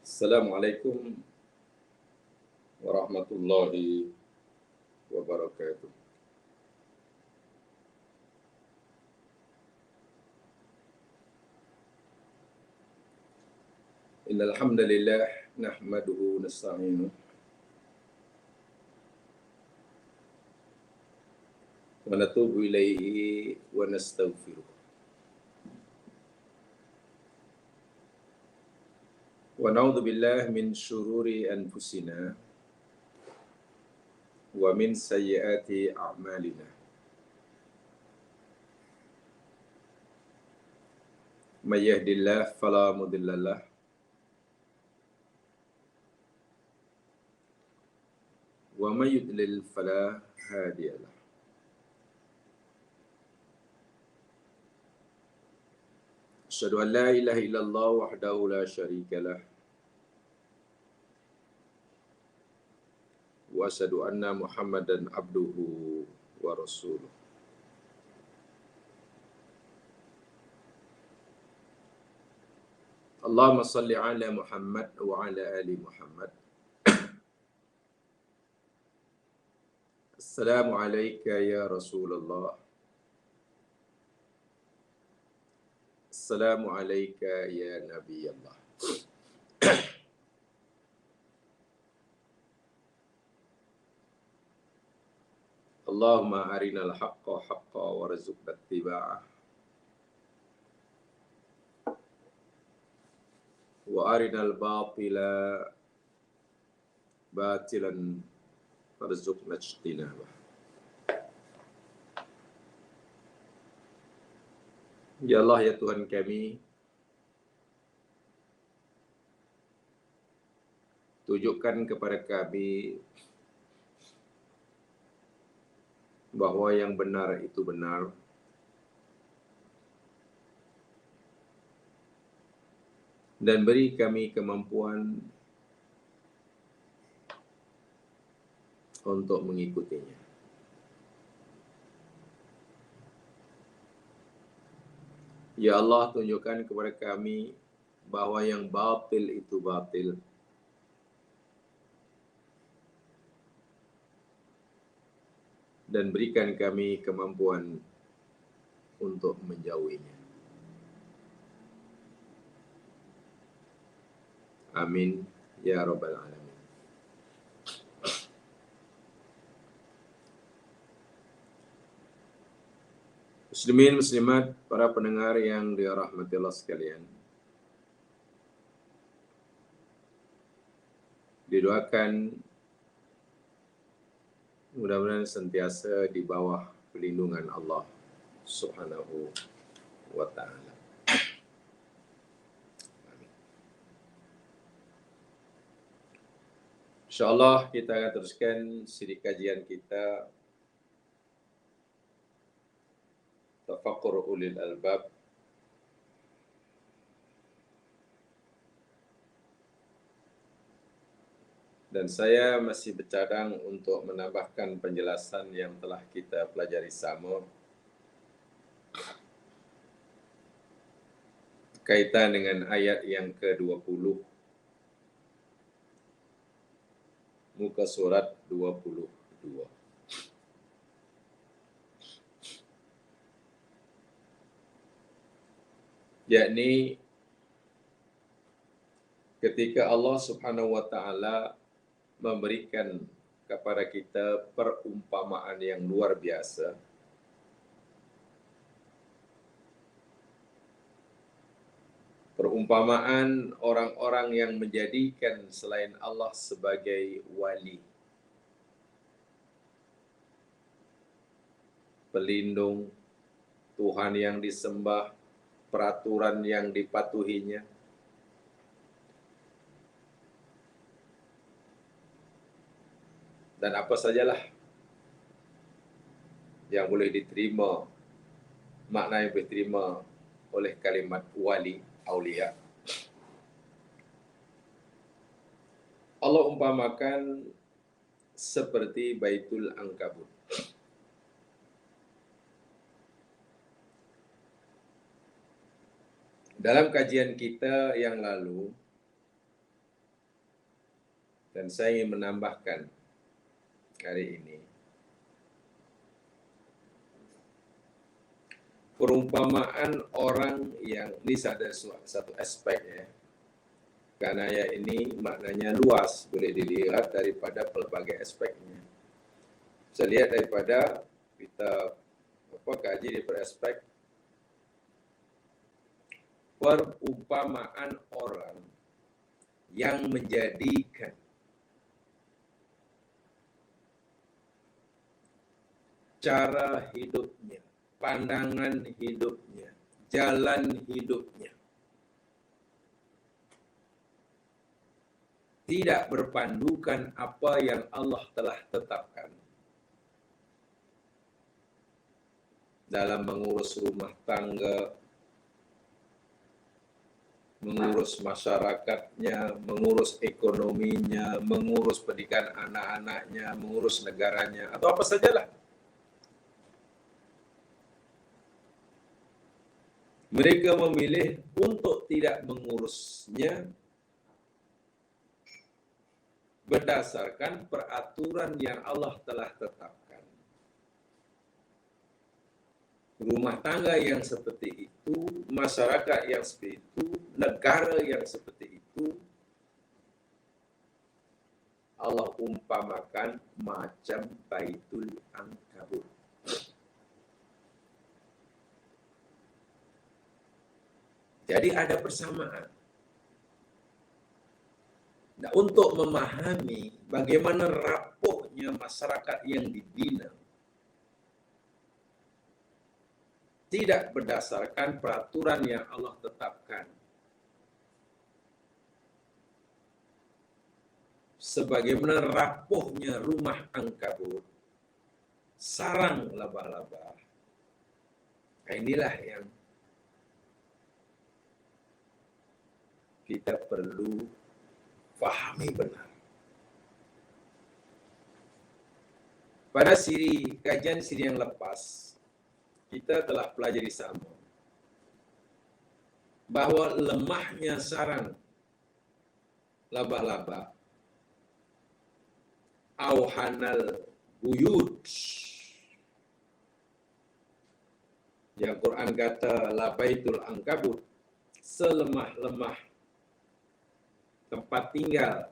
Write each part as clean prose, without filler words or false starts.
Assalamualaikum warahmatullahi wabarakatuh. Innal hamdalillah nahmaduhu nasta'inuhu wa natubu ilaihi wa nastaghfiruh. Wa na'udzu billahi min syururi anfusina wa min sayyiati a'malina. May yahdihillahu fala mudilla lahu wa may yudlil fala hadiya lahu. Asyhadu an la ilaha illallah wahdahu la syarika lah wa asyhadu anna Muhammadan abduhu wa rasuluh. Allahumma salli ala Muhammad wa ala ali Muhammad. Assalamu alayka ya Rasulullah. Assalamu alayka ya Nabi Allah. Allahumma arinal haqqa haqqa warzuqna ittiba'ah wa arinal batila batilan warzuqna ijtinabah. Ya Allah, ya Tuhan kami, tunjukkan kepada kami bahwa yang benar itu benar, dan beri kami kemampuan untuk mengikutinya. Ya Allah, tunjukkan kepada kami bahwa yang batil itu batil, dan berikan kami kemampuan untuk menjauhinya. Amin ya rabbal alamin. Muslimin muslimat, para pendengar yang dirahmati Allah sekalian, didoakan mudah-mudahan sentiasa di bawah perlindungan Allah Subhanahu wa ta'ala. Amin. InsyaAllah kita akan teruskan siri kajian kita Tafakkur Ulil Albab, dan saya masih bercadang untuk menambahkan penjelasan yang telah kita pelajari sama kaitan dengan ayat yang ke-20 muka surat 22, yakni ketika Allah Subhanahu wa ta'ala memberikan kepada kita perumpamaan yang luar biasa perumpamaan orang-orang yang menjadikan selain Allah sebagai wali, pelindung, Tuhan yang disembah, peraturan yang dipatuhinya. Dan apa sajalah yang boleh diterima, makna yang boleh diterima oleh kalimat wali, aulia. Allah umpamakan seperti Baitul Ankabut. Dalam kajian kita yang lalu, Dan saya ingin menambahkan hari ini, perumpamaan orang yang, ini ada satu aspek ya, karena ya ini maknanya luas, boleh dilihat daripada pelbagai aspeknya. Bisa lihat daripada kita kaji daripada aspek perumpamaan orang yang menjadikan cara hidupnya, pandangan hidupnya, jalan hidupnya tidak berpandukan apa yang Allah telah tetapkan dalam mengurus rumah tangga, mengurus masyarakatnya, mengurus ekonominya, mengurus pendidikan anak-anaknya, mengurus negaranya, atau apa sajalah. Mereka memilih untuk tidak mengurusnya berdasarkan peraturan yang Allah telah tetapkan. Rumah tangga yang seperti itu, masyarakat yang seperti itu, negara yang seperti itu, Allah umpamakan macam Baitul Ankabut. Jadi ada persamaan. Nah, untuk memahami bagaimana rapuhnya masyarakat yang dibina, tidak berdasarkan peraturan yang Allah tetapkan, sebagaimana rapuhnya rumah Ankabut, sarang laba-laba. Nah, inilah yang kita perlu fahami benar. Pada kajian siri yang lepas, kita telah pelajari sama bahwa lemahnya sarang laba-laba, auhanal buyut, yang Quran kata la baitul ankabut, selemah-lemah tempat tinggal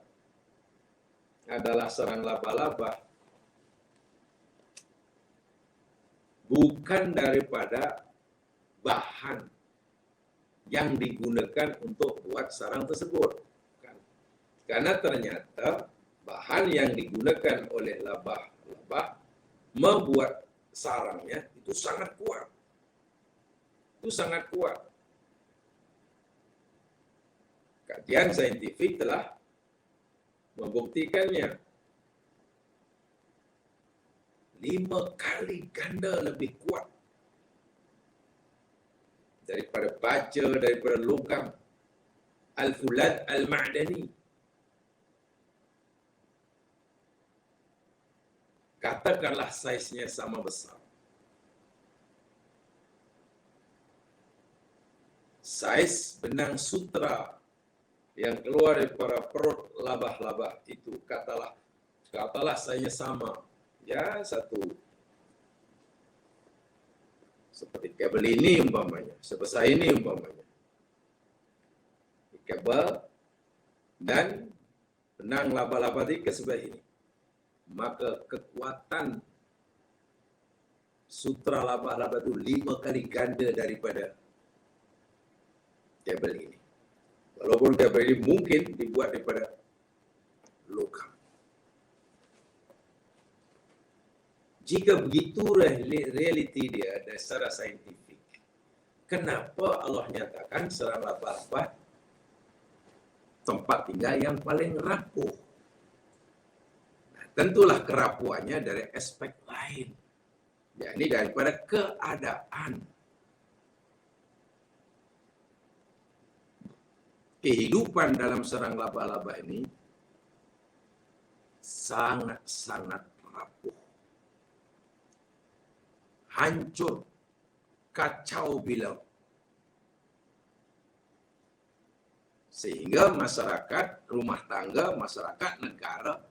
adalah sarang laba-laba, bukan daripada bahan yang digunakan untuk buat sarang tersebut. Karena ternyata bahan yang digunakan oleh laba-laba membuat sarangnya itu sangat kuat. Itu sangat kuat. Kajian saintifik telah membuktikannya. 5 kali ganda lebih kuat daripada baja, daripada logam al-fulad al-ma'dani. Katakanlah saiznya sama besar. Saiz benang sutra yang keluar daripada perut laba-laba itu, katalah saiznya sama. Ya, satu. Seperti kabel ini umpamanya, sebesar ini umpamanya. Kabel dan benang laba-laba di sebelah ini. Maka kekuatan sutra laba-laba itu 5 kali ganda daripada kabel ini. Walaupun kabel ini mungkin dibuat daripada logam. Jika begitu realiti dia dan secara saintifik, kenapa Allah nyatakan sarang laba-laba tempat tinggal yang paling rapuh? Nah, tentulah kerapuhannya dari aspek lain, yakni daripada keadaan. Kehidupan dalam sarang laba-laba ini sangat-sangat rapuh. Hancur, kacau bilau. Sehingga masyarakat, rumah tangga, masyarakat, negara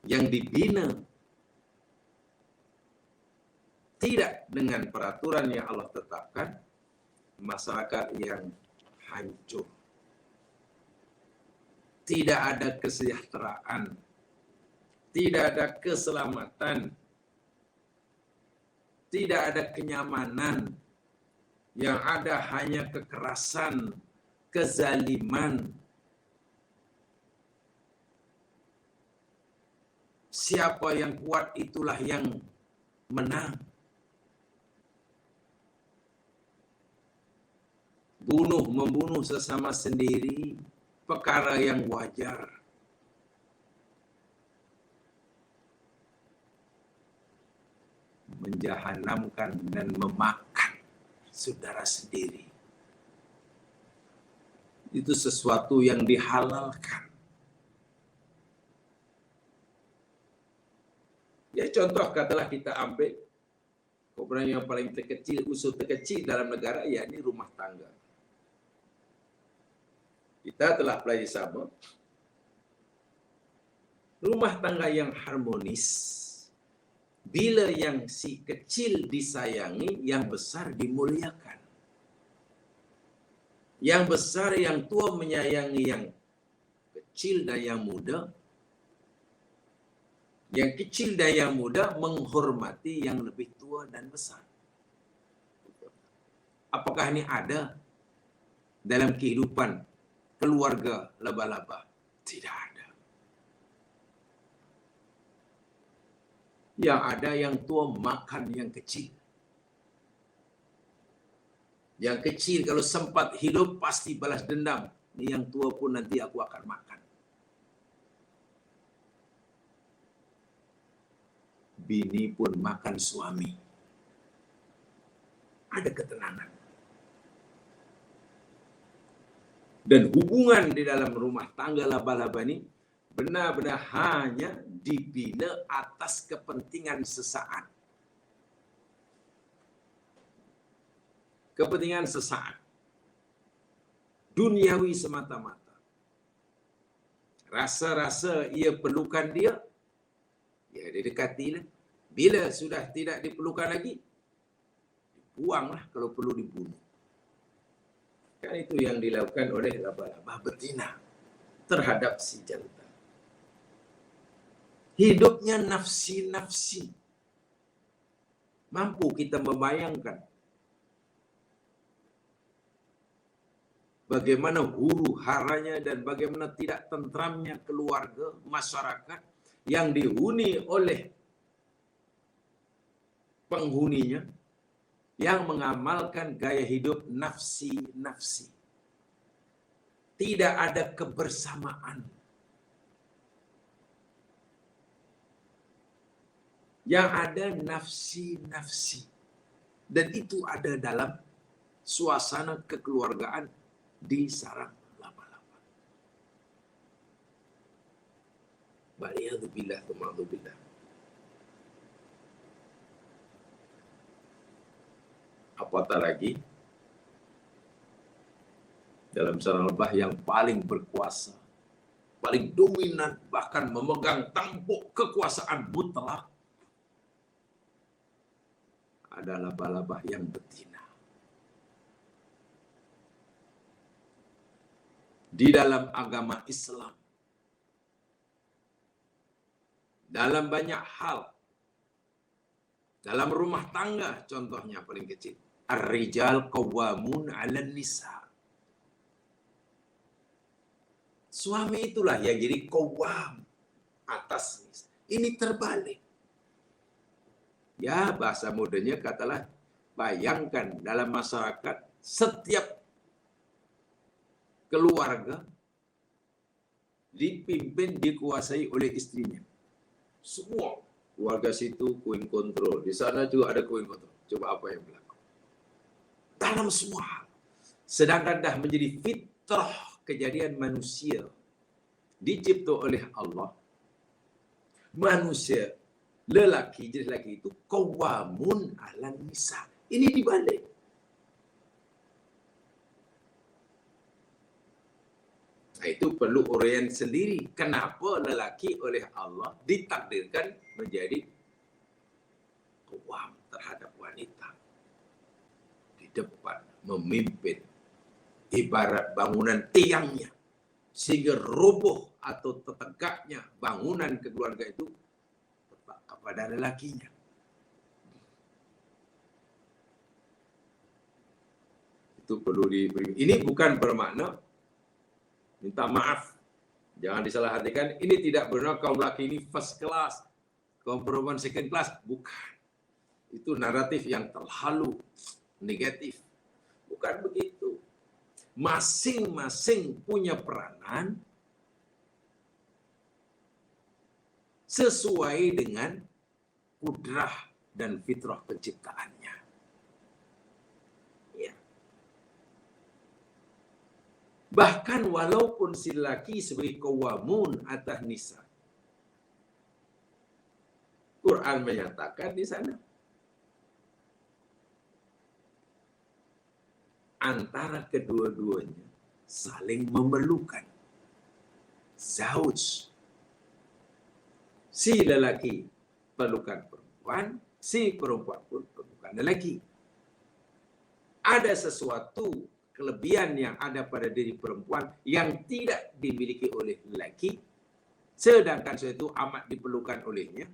yang dibina tidak dengan peraturan yang Allah tetapkan, masyarakat yang hancur. Tidak ada kesejahteraan, tidak ada keselamatan, tidak ada kenyamanan. Yang ada hanya kekerasan, kezaliman. Siapa yang kuat itulah yang menang. Membunuh sesama sendiri, perkara yang wajar. Menjahanamkan dan memakan saudara sendiri. Itu sesuatu yang dihalalkan. Ya contoh katalah kita ambil komponen yang paling terkecil, unsur terkecil dalam negara, yakni rumah tangga. Kita telah pelajari sama. Rumah tangga yang harmonis, bila yang si kecil disayangi, yang besar dimuliakan. Yang besar, yang tua menyayangi yang kecil dan yang muda. Yang kecil dan yang muda menghormati yang lebih tua dan besar. Apakah ini ada dalam kehidupan keluarga laba-laba? Tidak ada. Yang ada yang tua makan yang kecil. Yang kecil kalau sempat hidup pasti balas dendam. Ini yang tua pun nanti aku akan makan. Bini pun makan suami. Ada ketenangan. Dan hubungan di dalam rumah tangga laba-laba ini benar-benar hanya dibina atas kepentingan sesaat. Kepentingan sesaat. Duniawi semata-mata. Rasa-rasa ia perlukan dia, ya didekatilah. Bila sudah tidak diperlukan lagi, dibuanglah kalau perlu dibunuh. Kan itu yang dilakukan oleh laba-laba betina terhadap si jantan. Hidupnya nafsi-nafsi. Mampu kita membayangkan bagaimana huru haranya dan bagaimana tidak tentramnya keluarga, masyarakat yang dihuni oleh penghuninya yang mengamalkan gaya hidup nafsi-nafsi. Tidak ada kebersamaan. Yang ada nafsi-nafsi. Dan itu ada dalam suasana kekeluargaan di sarang laba-laba. Waliyadzubillah, tumadzubillah. Apatah lagi dalam sarang lebah yang paling berkuasa, paling dominan, bahkan memegang tampuk kekuasaan mutlak, adalah laba-laba yang betina. Di dalam agama Islam, dalam banyak hal, dalam rumah tangga contohnya paling kecil, ar-rijal qawwamun 'alan nisa. Suami itulah yang jadi qawwam atas nisa. Ini terbalik. Ya, bahasa mudanya katalah, bayangkan dalam masyarakat setiap keluarga dipimpin, dikuasai oleh istrinya. Semua keluarga situ queen control, di sana juga ada queen control. Coba apa yang berlaku dalam semua hal. Sedangkan dah menjadi fitrah kejadian manusia dicipta oleh Allah. Manusia lelaki, jenis lelaki itu qawwamun 'alan nisa. Ini dibalik. Itu perlu uraian sendiri. Kenapa lelaki oleh Allah ditakdirkan menjadi qawwam terhadap wanita, di depan, memimpin, ibarat bangunan tiangnya, sehingga roboh atau tertegaknya bangunan keluarga itu tetap kepada lelakinya. Itu perlu diberi. Ini bukan bermakna minta maaf, jangan disalahartikan. Ini tidak bermakna kaum laki ini first class, kaum perempuan second class. Bukan. Itu naratif yang terlalu negatif. Bukan begitu. Masing-masing punya peranan sesuai dengan kudrah dan fitrah penciptaannya. Ya. Bahkan walaupun si laki sebagai qawamun atas nisa, Quran menyatakan di sana antara kedua-duanya saling memerlukan. Zauj, si lelaki perlukan perempuan, si perempuan pun perlukan lelaki. Ada sesuatu kelebihan yang ada pada diri perempuan yang tidak dimiliki oleh lelaki, sedangkan sesuatu amat diperlukan olehnya.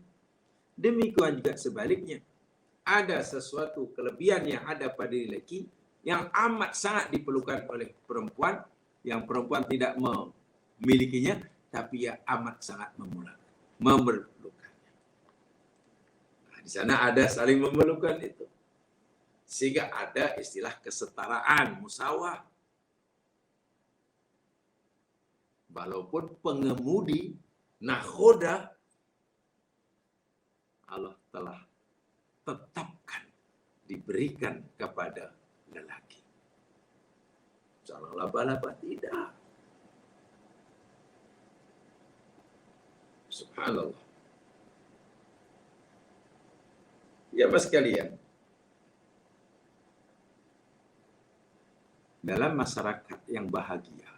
Demikian juga sebaliknya. Ada sesuatu kelebihan yang ada pada diri lelaki yang amat sangat diperlukan oleh perempuan, yang perempuan tidak memilikinya, tapi ia amat sangat memerlukannya. Nah, di sana ada saling memerlukan itu. Sehingga ada istilah kesetaraan, musawah. Walaupun pengemudi nakhoda Allah telah tetapkan diberikan kepada lelaki. Jangan laba-laba, tidak. Subhanallah. Ya mas sekalian, dalam masyarakat yang bahagia,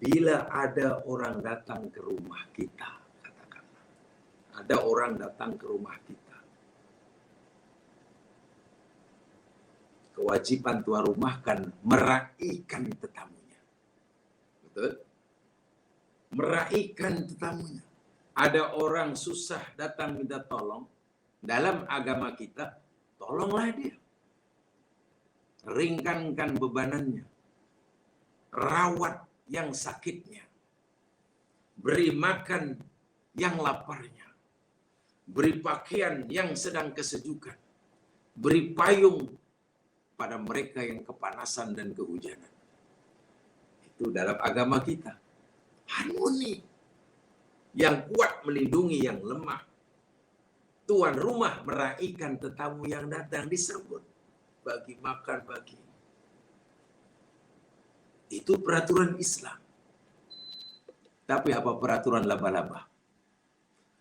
bila ada orang datang ke rumah kita, katakanlah, ada orang datang ke rumah kita, kewajiban tuan rumah kan meraihkan tetamunya. Betul? Meraihkan tetamunya. Ada orang susah datang minta tolong, dalam agama kita, tolonglah dia. Ringankan bebanannya. Rawat yang sakitnya. Beri makan yang laparnya. Beri pakaian yang sedang kesejukan. Beri payung pada mereka yang kepanasan dan kehujanan. Itu dalam agama kita. Harmoni. Yang kuat melindungi yang lemah. Tuan rumah meraihkan tetamu yang datang, disebut. Bagi makan, bagi. Itu peraturan Islam. Tapi apa peraturan laba-laba?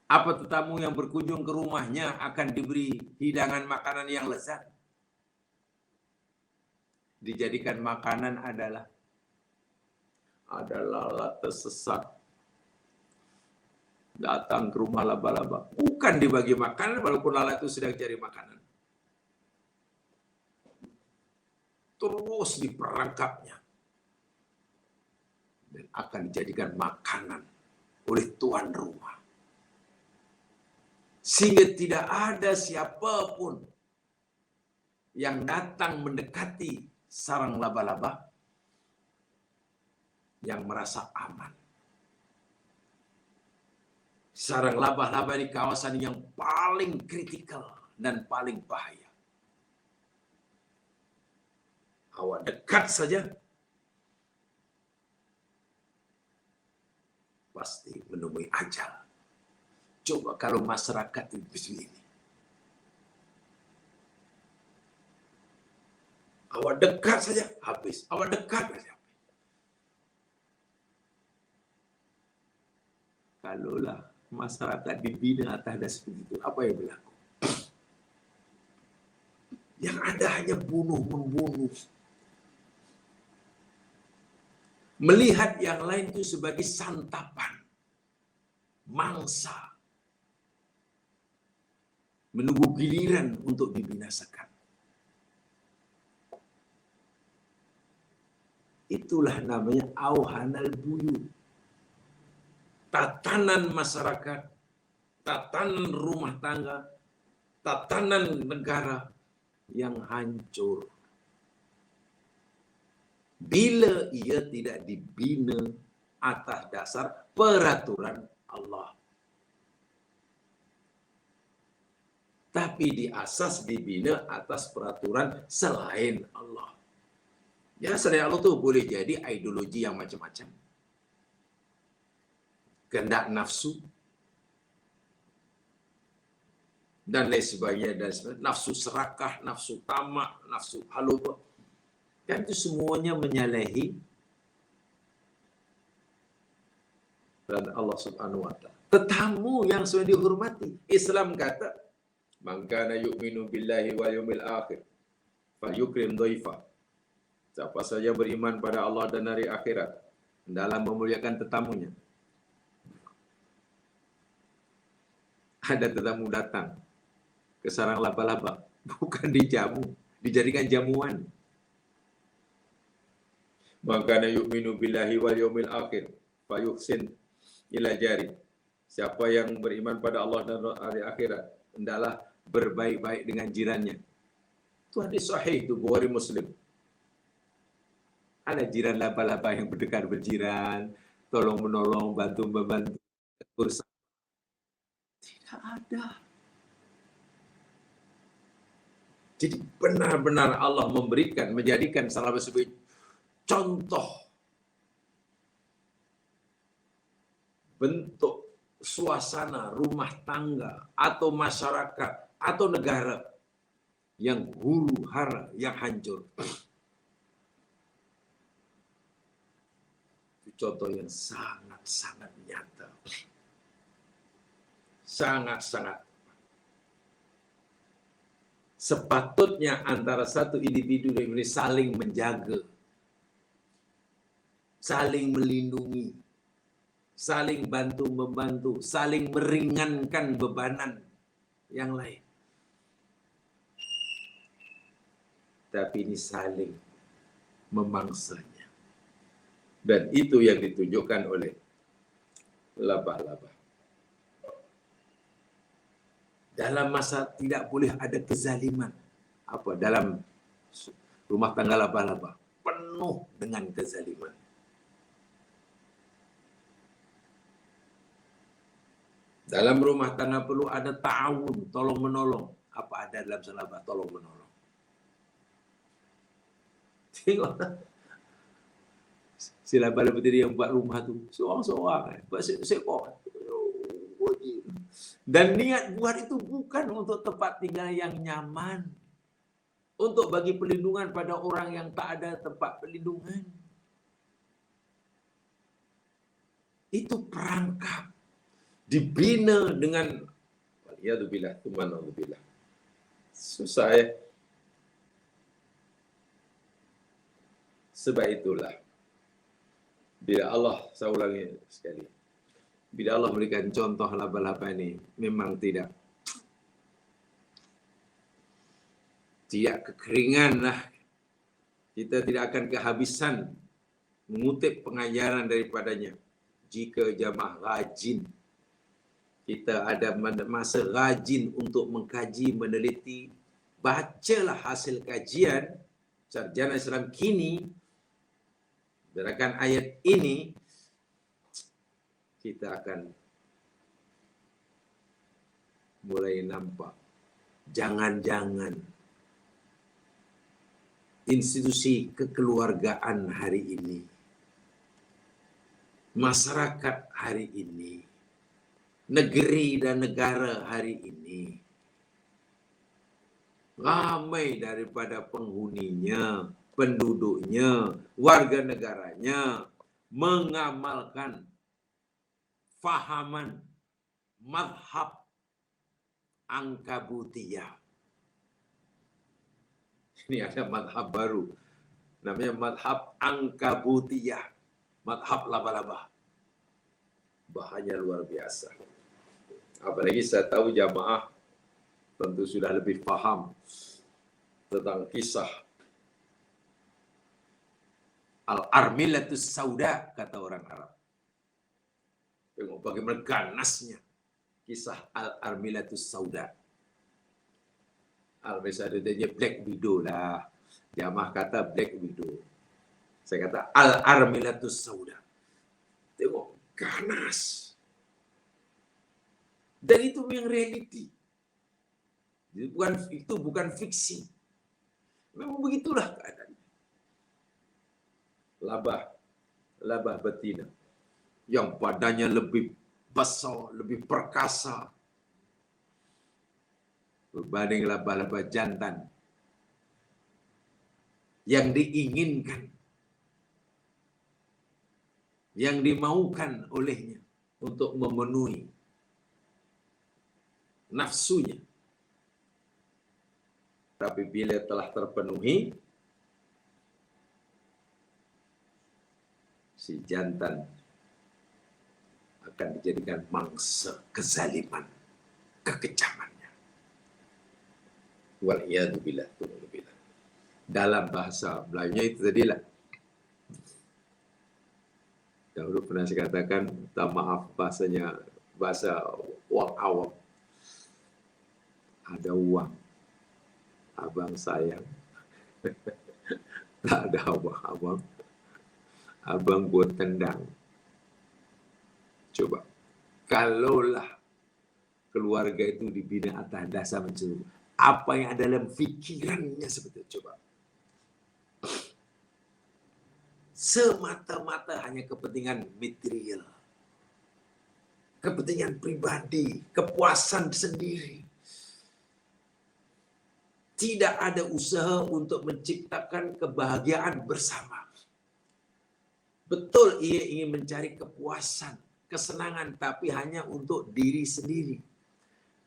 Apa tetamu yang berkunjung ke rumahnya akan diberi hidangan makanan yang lezat? Dijadikan makanan adalah lalat tersesat datang ke rumah laba-laba. Bukan dibagi makanan, walaupun lalat itu sedang cari makanan. Terus diperangkapnya. Dan akan dijadikan makanan oleh tuan rumah. Sehingga tidak ada siapapun yang datang mendekati sarang laba-laba yang merasa aman. Sarang laba-laba di kawasan yang paling kritikal dan paling bahaya. Awak dekat saja, pasti menemui ajal. Coba kalau masyarakat itu begini. Awak dekat saja, habis. Awak dekat saja. Kalaulah masyarakat dibina atas dasar seperti itu, apa yang berlaku? Yang ada hanya bunuh-membunuh. Melihat yang lain itu sebagai santapan, mangsa, menunggu giliran untuk dibinasakan. Itulah namanya auhanal buyut. Tatanan masyarakat, tatanan rumah tangga, tatanan negara yang hancur. Bila ia tidak dibina atas dasar peraturan Allah. Tapi diasas dibina atas peraturan selain Allah. Ya, selain Allah tu boleh jadi ideologi yang macam-macam. Kehendak nafsu dan lain sebagainya, nafsu serakah, nafsu tamak, nafsu halupa. Dan itu semuanya menyalahi peraturan Allah Subhanahu wa taala. Tetamu yang sudah dihormati, Islam kata, "Man kana yu'minu billahi wal yawmil akhir, falyukrim dhaifa." Siapa saja beriman pada Allah dan hari akhirat, dalam memuliakan tetamunya. Ada tetamu datang ke sarang laba-laba, bukan dijamu, dijadikan jamuan. Maka yu'minu billahi wal yawmil akhir fayuhsin ila jari. Siapa yang beriman pada Allah dan hari akhirat, hendaklah berbaik-baik dengan jirannya. Itu hadis sahih, itu Bukhari Muslim. Ada jiran laba-laba yang berdekat berjiran, tolong menolong, bantu membantu, bersama. Tidak ada. Jadi benar-benar Allah memberikan, menjadikan salah satu contoh bentuk suasana rumah tangga atau masyarakat atau negara yang huru hara, yang hancur. Itu contoh yang sangat-sangat nyata. Sangat-sangat. Sepatutnya antara satu individu dan ini saling menjaga, saling melindungi, saling bantu-membantu, saling meringankan bebanan yang lain. Tapi ini saling memangsanya. Dan itu yang ditunjukkan oleh laba-laba. Dalam masa tidak boleh ada kezaliman. Apa? Dalam rumah tangga laba-laba penuh dengan kezaliman. Dalam rumah tangga perlu ada ta'awun, tolong menolong. Apa ada dalam selabah tolong menolong? Tengok. Si laba-laba tadi yang buat rumah tu seorang-seorang, buat seekor. Dan niat buat itu bukan untuk tempat tinggal yang nyaman, untuk bagi perlindungan pada orang yang tak ada tempat perlindungan. Itu perangkap dibina dengan waliyadzubillah, tumanalzubillah. Susah ya. Sebab itulah bila Allah, saya ulangi sekali, bila Allah berikan contoh laba-laba ini, memang tidak kekeringan lah. Kita tidak akan kehabisan mengutip pengajaran daripadanya. Jika jamaah rajin, kita ada masa rajin untuk mengkaji, meneliti, bacalah hasil kajian sarjana Islam kini, berdasarkan ayat ini, kita akan mulai nampak jangan-jangan institusi kekeluargaan hari ini, masyarakat hari ini, negeri dan negara hari ini, ramai daripada penghuninya, penduduknya, warga negaranya mengamalkan fahaman madhab Angkabutiyah. Ini ada madhab baru, namanya madhab Angkabutiyah. madhab laba-laba. Bahaya luar biasa. Apalagi saya tahu jamaah tentu sudah lebih paham tentang kisah Al-Armilatus Sauda, kata orang Arab. Tengok bagaimana ganasnya kisah Al-Armilatus Sauda. Al-Armilatus Black Widow lah. Jamaah kata Black Widow. Saya kata Al-Armilatus Sauda. Tengok, ganas. Dan itu yang reality. Itu bukan fiksi. Memang begitulah keadaan. Labah betina yang badannya lebih besar, lebih perkasa berbanding laba-laba jantan yang diinginkan, yang dimaukan olehnya untuk memenuhi nafsunya. Tapi bila telah terpenuhi, si jantan akan dijadikan mangsa kezaliman, kekejamannya. Wal'iyadzubillah. Dalam bahasa Melayunya itu tadilah. Dahulu pernah saya katakan, minta maaf bahasanya, bahasa orang awam. Ada uang, abang sayang. Tak ada abang. Abang buat tendang. Coba, kalaulah keluarga itu dibina atas dasar mencuri, apa yang ada dalam fikirannya seperti itu, coba. Semata-mata hanya kepentingan material, kepentingan pribadi, kepuasan sendiri. Tidak ada usaha untuk menciptakan kebahagiaan bersama. Betul, ia ingin mencari kepuasan, kesenangan, tapi hanya untuk diri sendiri.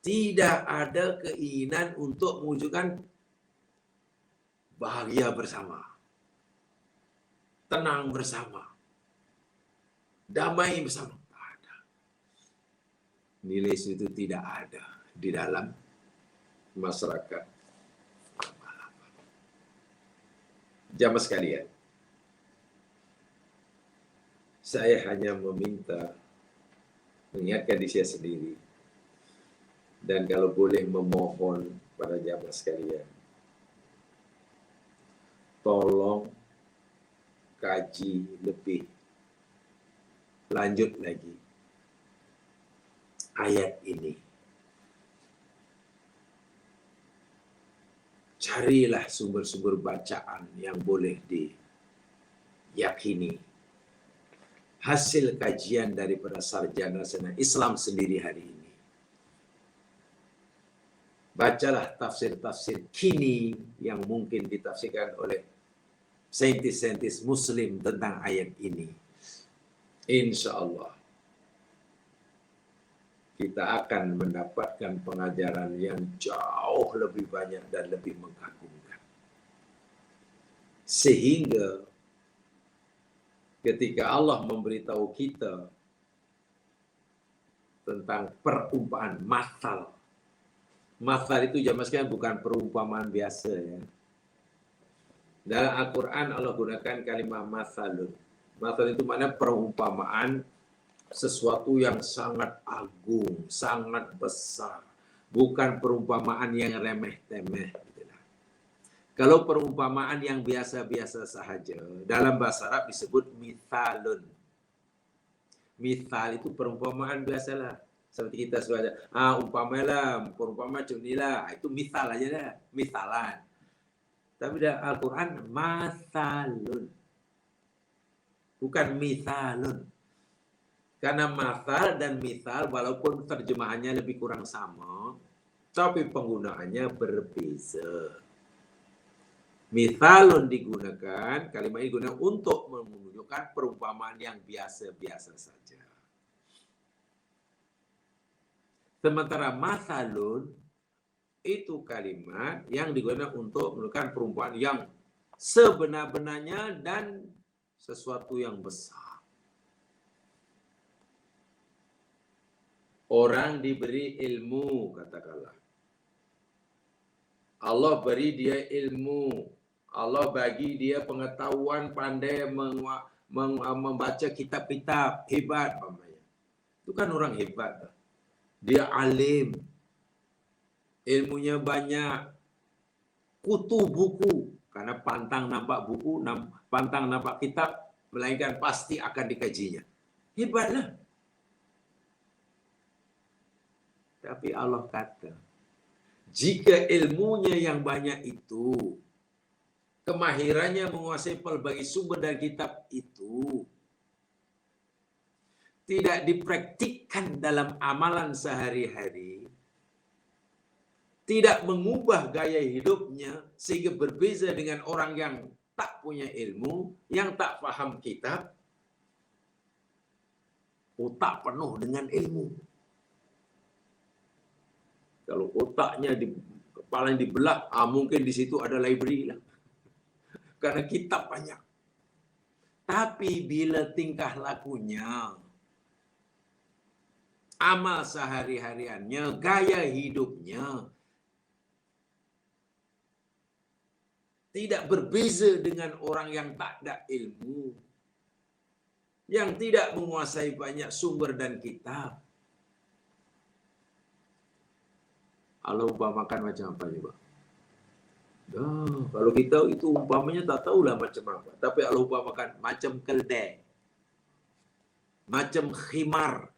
Tidak ada keinginan untuk mewujudkan bahagia bersama, tenang bersama, damai bersama. Tak ada. Nilai itu tidak ada di dalam masyarakat. Jamaah sekalian, saya hanya meminta, mengingatkan diri saya sendiri, dan kalau boleh memohon pada jamaah sekalian, tolong kaji lebih lanjut lagi ayat ini. Carilah sumber-sumber bacaan yang boleh diyakini. Hasil kajian daripada sarjana Islam sendiri hari ini. Bacalah tafsir-tafsir kini yang mungkin ditafsirkan oleh saintis-saintis Muslim tentang ayat ini. Insya Allah kita akan mendapatkan pengajaran yang jauh lebih banyak dan lebih mengagumkan. Sehingga ketika Allah memberitahu kita tentang perumpamaan mathal. Mathal itu jamaah sekalian bukan perumpamaan biasa ya. Dalam Al-Quran Allah gunakan kalimat mathalun. Mathal itu maknanya perumpamaan sesuatu yang sangat agung, sangat besar. Bukan perumpamaan yang remeh-temeh. Kalau perumpamaan yang biasa-biasa sahaja, dalam bahasa Arab disebut mithalun. Mithal itu perumpamaan biasalah. Seperti kita sudah umpamalah, perumpamaan macam inilah. Itu mithal aja dah, mithalan. Tapi dalam Al-Quran, mathalun. Bukan mithalun. Karena mathal dan mithal, walaupun terjemahannya lebih kurang sama, tapi penggunaannya berbeza. Mithalun digunakan, kalimat ini digunakan untuk menunjukkan perumpamaan yang biasa-biasa saja. Sementara mathalun itu kalimat yang digunakan untuk menunjukkan perumpamaan yang sebenar-benarnya dan sesuatu yang besar. Orang diberi ilmu, katakanlah. Allah beri dia ilmu. Allah bagi dia pengetahuan, pandai membaca kitab-kitab, hebat. Itu kan orang hebat. Dia alim. Ilmunya banyak. Kutu buku. Karena pantang nampak buku, pantang nampak kitab, melainkan pasti akan dikajinya. Hebatlah. Tapi Allah kata, jika ilmunya yang banyak itu, kemahirannya menguasai pelbagai sumber dan kitab itu, tidak dipraktikkan dalam amalan sehari-hari, tidak mengubah gaya hidupnya, sehingga berbeza dengan orang yang tak punya ilmu, yang tak paham kitab, otak penuh dengan ilmu. Kalau otaknya kepala yang dibelah, mungkin di situ ada library lah. Karena kitab banyak. Tapi bila tingkah lakunya, amal sehari-hariannya, gaya hidupnya tidak berbeza dengan orang yang tak ada ilmu, yang tidak menguasai banyak sumber dan kitab. Allah umpamakan macam apa coba? Kalau kita itu umpamanya tak tahulah macam apa. Tapi Allah umpamakan macam keldai, macam khimar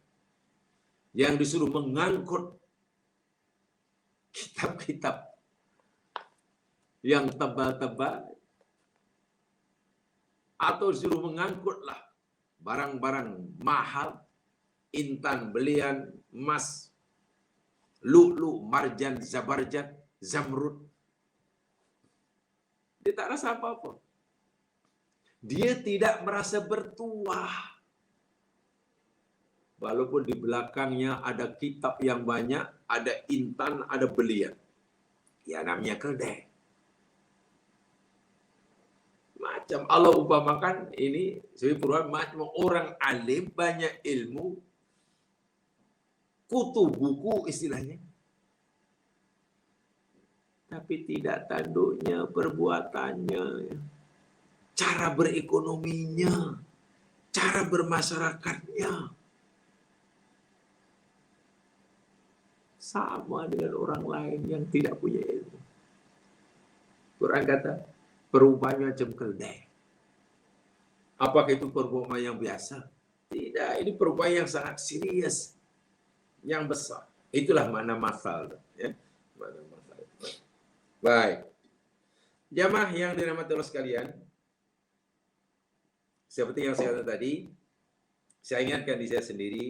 yang disuruh mengangkut kitab-kitab yang tebal-tebal, atau disuruh mengangkutlah barang-barang mahal, intan, belian, emas, lu'lu', marjan, zabarjat, zamrud. Dia tak rasa apa-apa. Dia tidak merasa bertuah. Walaupun di belakangnya ada kitab yang banyak, ada intan, ada belian. Ya namanya keldai. Macam Allah umpamakan ini, sebenarnya macam orang alim, banyak ilmu, kutu buku istilahnya. Tapi tidak tanduknya perbuatannya, cara berekonominya, cara bermasyarakatnya. Sama dengan orang lain yang tidak punya ilmu. Quran kata, perubahannya macam keldai. Apakah itu perubahan yang biasa? Tidak, ini perubahan yang sangat serius, yang besar. Itulah makna masal. Ya. Makna masal. Baik. Jamaah yang dirahmati Allah sekalian, seperti yang saya katakan tadi, saya ingatkan diri saya sendiri,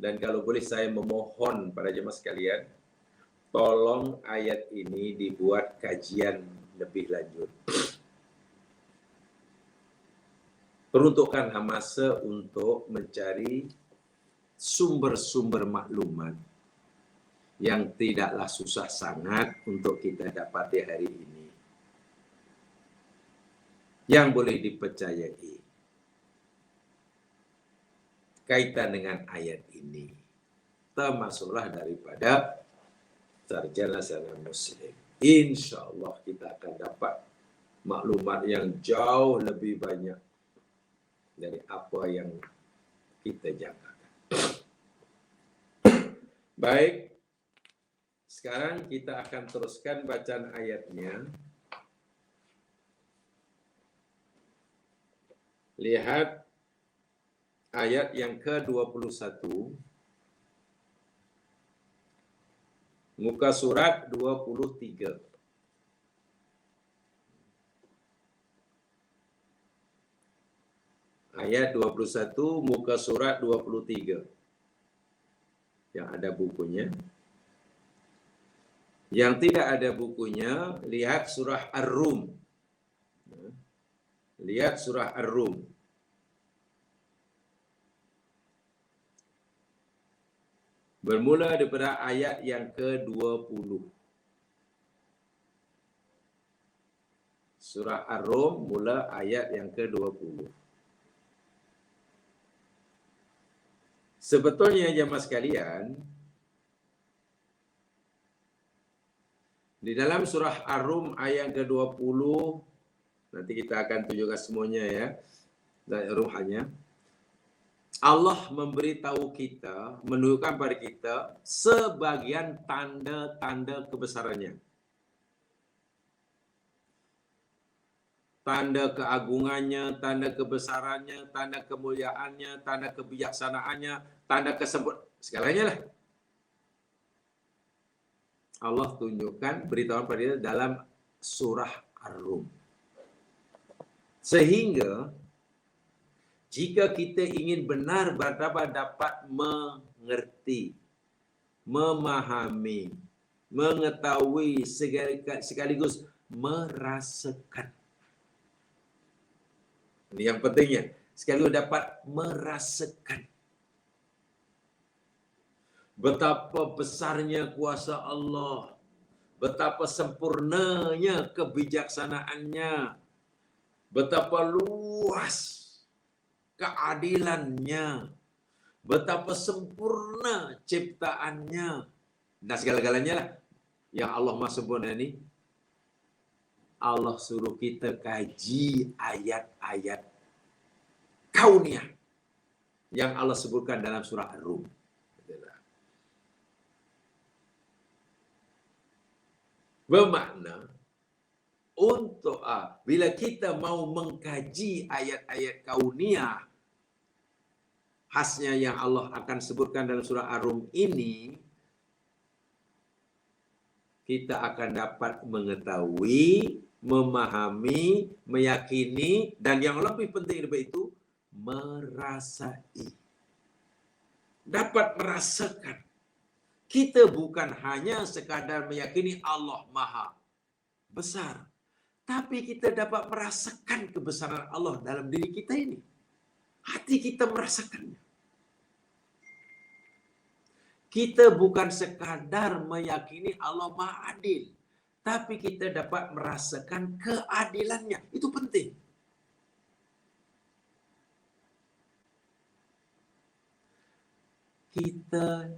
dan kalau boleh saya memohon pada jemaah sekalian, tolong ayat ini dibuat kajian lebih lanjut. Peruntukkan masa untuk mencari sumber-sumber maklumat yang tidaklah susah sangat untuk kita dapati hari ini, yang boleh dipercayai kaitan dengan ayat ini, termasuklah daripada sarjana muslim. Insya Allah kita akan dapat maklumat yang jauh lebih banyak dari apa yang kita jangkakan. Baik, sekarang kita akan teruskan bacaan ayatnya. Lihat ayat yang ke-21, muka surat 23. Ayat 21, muka surat 23. Yang ada bukunya. Yang tidak ada bukunya, lihat surah Ar-Rum. Lihat surah Ar-Rum. Bermula daripada ayat yang ke-20. Surah Ar-Rum mula ayat yang ke-20. Sebetulnya jemaah sekalian, di dalam surah Ar-Rum ayat ke-20, nanti kita akan tunjukkan semuanya ya, dan ruhannya. Allah memberitahu kita, menunjukkan pada kita sebagian tanda-tanda kebesarannya. Tanda keagungannya, tanda kebesarannya, tanda kemuliaannya, tanda kebijaksanaannya, tanda kesempurnaan, segalanya lah. Allah tunjukkan, beritahu pada kita dalam surah Ar-Rum. Sehingga jika kita ingin benar-benar dapat mengerti, memahami, mengetahui, sekaligus merasakan. Ini yang pentingnya, sekaligus dapat merasakan betapa besarnya kuasa Allah, betapa sempurnanya kebijaksanaannya, betapa luas keadilannya, betapa sempurna ciptaannya, dan segala-galanya lah yang Allah Maha Sempurna ini. Allah suruh kita kaji ayat-ayat kauniyah yang Allah sebutkan dalam surah Ar-Rum. Bermakna untuk bila kita mau mengkaji ayat-ayat kauniyah khasnya yang Allah akan sebutkan dalam surah Ar-Rum ini, kita akan dapat mengetahui, memahami, meyakini, dan yang lebih penting daripada itu, merasai. Dapat merasakan. Kita bukan hanya sekadar meyakini Allah Maha Besar, tapi kita dapat merasakan kebesaran Allah dalam diri kita ini. Hati kita merasakannya. Kita bukan sekadar meyakini Allah Maha Adil, tapi kita dapat merasakan keadilannya. Itu penting. Kita